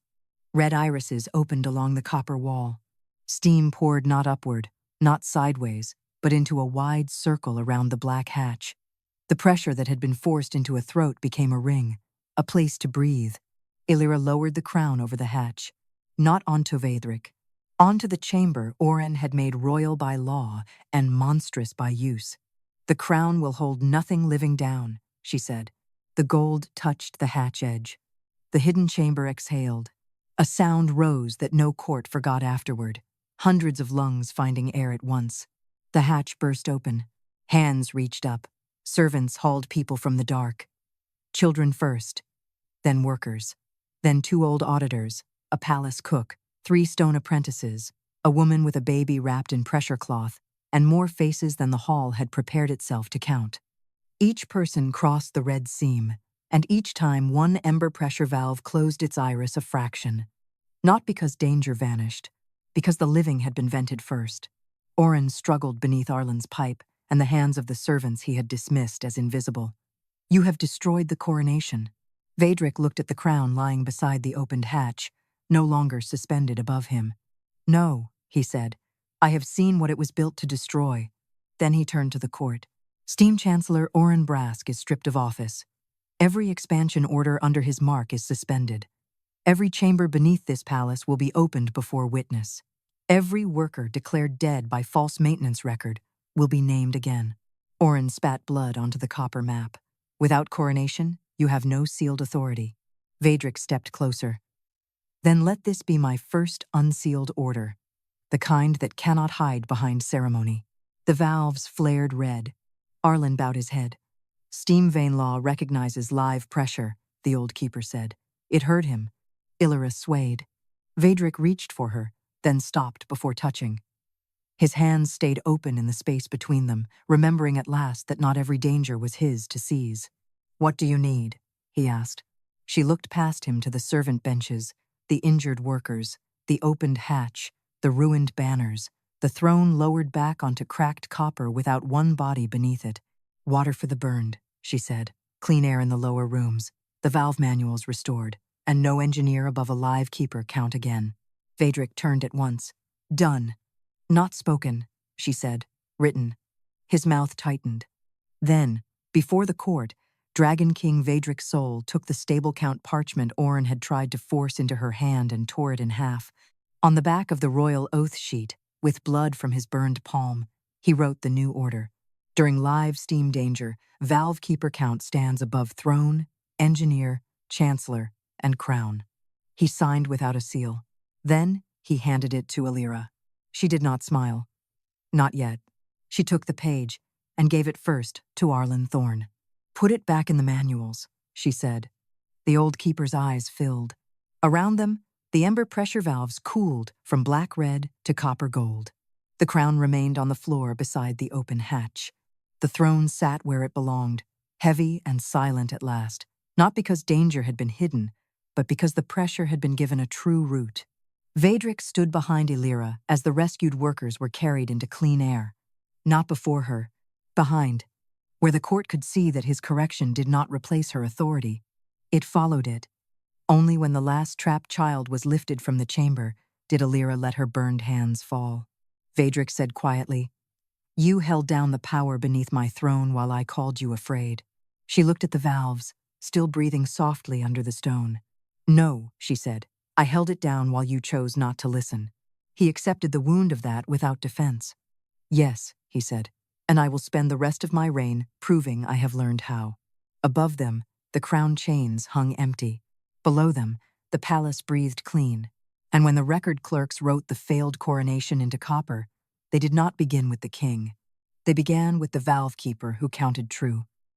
Red irises opened along the copper wall. Steam poured not upward, not sideways, but into a wide circle around the black hatch. The pressure that had been forced into a throat became a ring, a place to breathe. Ilyra lowered the crown over the hatch. Not onto Vaedric. Onto the chamber Oren had made royal by law and monstrous by use. "The crown will hold nothing living down," she said. The gold touched the hatch edge. The hidden chamber exhaled. A sound rose that no court forgot afterward, hundreds of lungs finding air at once. The hatch burst open. Hands reached up. Servants hauled people from the dark. Children first, then workers, then 2 old auditors, a palace cook, 3 stone apprentices, a woman with a baby wrapped in pressure cloth, and more faces than the hall had prepared itself to count. Each person crossed the red seam, and each time one ember pressure valve closed its iris a fraction. Not because danger vanished, because the living had been vented first. Oren struggled beneath Arlen's pipe and the hands of the servants he had dismissed as invisible. "You have destroyed the coronation." Vaedric looked at the crown lying beside the opened hatch, no longer suspended above him. "No," he said. "I have seen what it was built to destroy." Then he turned to the court. "Steam Chancellor Oren Brask is stripped of office. Every expansion order under his mark is suspended. Every chamber beneath this palace will be opened before witness. Every worker declared dead by false maintenance record will be named again." Oren spat blood onto the copper map. "Without coronation, you have no sealed authority." Vaedric stepped closer. "Then let this be my first unsealed order, the kind that cannot hide behind ceremony." The valves flared red. Arlen bowed his head. "Steam vein law recognizes live pressure," the old keeper said. It hurt him. Ilyra swayed. Vaedric reached for her, then stopped before touching. His hands stayed open in the space between them, remembering at last that not every danger was his to seize. "What do you need?" he asked. She looked past him to the servant benches, the injured workers, the opened hatch, the ruined banners, the throne lowered back onto cracked copper without one body beneath it. "Water for the burned," she said. "Clean air in the lower rooms, the valve manuals restored, and no engineer above a live keeper count again." Vaedric turned at once. "Done." "Not spoken," she said. "Written." His mouth tightened. Then, before the court, Dragon King Vaedric Sol took the stable count parchment Oren had tried to force into her hand and tore it in half. On the back of the royal oath sheet, with blood from his burned palm, he wrote the new order. During live steam danger, valve keeper count stands above throne, engineer, chancellor, and crown. He signed without a seal. Then he handed it to Ilyra. She did not smile. Not yet. She took the page and gave it first to Arlen Thorne. "Put it back in the manuals," she said. The old keeper's eyes filled. Around them, the ember pressure valves cooled from black-red to copper-gold. The crown remained on the floor beside the open hatch. The throne sat where it belonged, heavy and silent at last, not because danger had been hidden, but because the pressure had been given a true root. Vaedric stood behind Ilyra as the rescued workers were carried into clean air. Not before her. Behind. Where the court could see that his correction did not replace her authority. It followed it. Only when the last trapped child was lifted from the chamber did Ilyra let her burned hands fall. Vaedric said quietly, "You held down the power beneath my throne while I called you afraid." She looked at the valves, still breathing softly under the stone. "No," she said, "I held it down while you chose not to listen." He accepted the wound of that without defense. "Yes," he said, "and I will spend the rest of my reign proving I have learned how." Above them, the crown chains hung empty. Below them, the palace breathed clean. And when the record clerks wrote the failed coronation into copper, they did not begin with the king. They began with the valve keeper who counted true.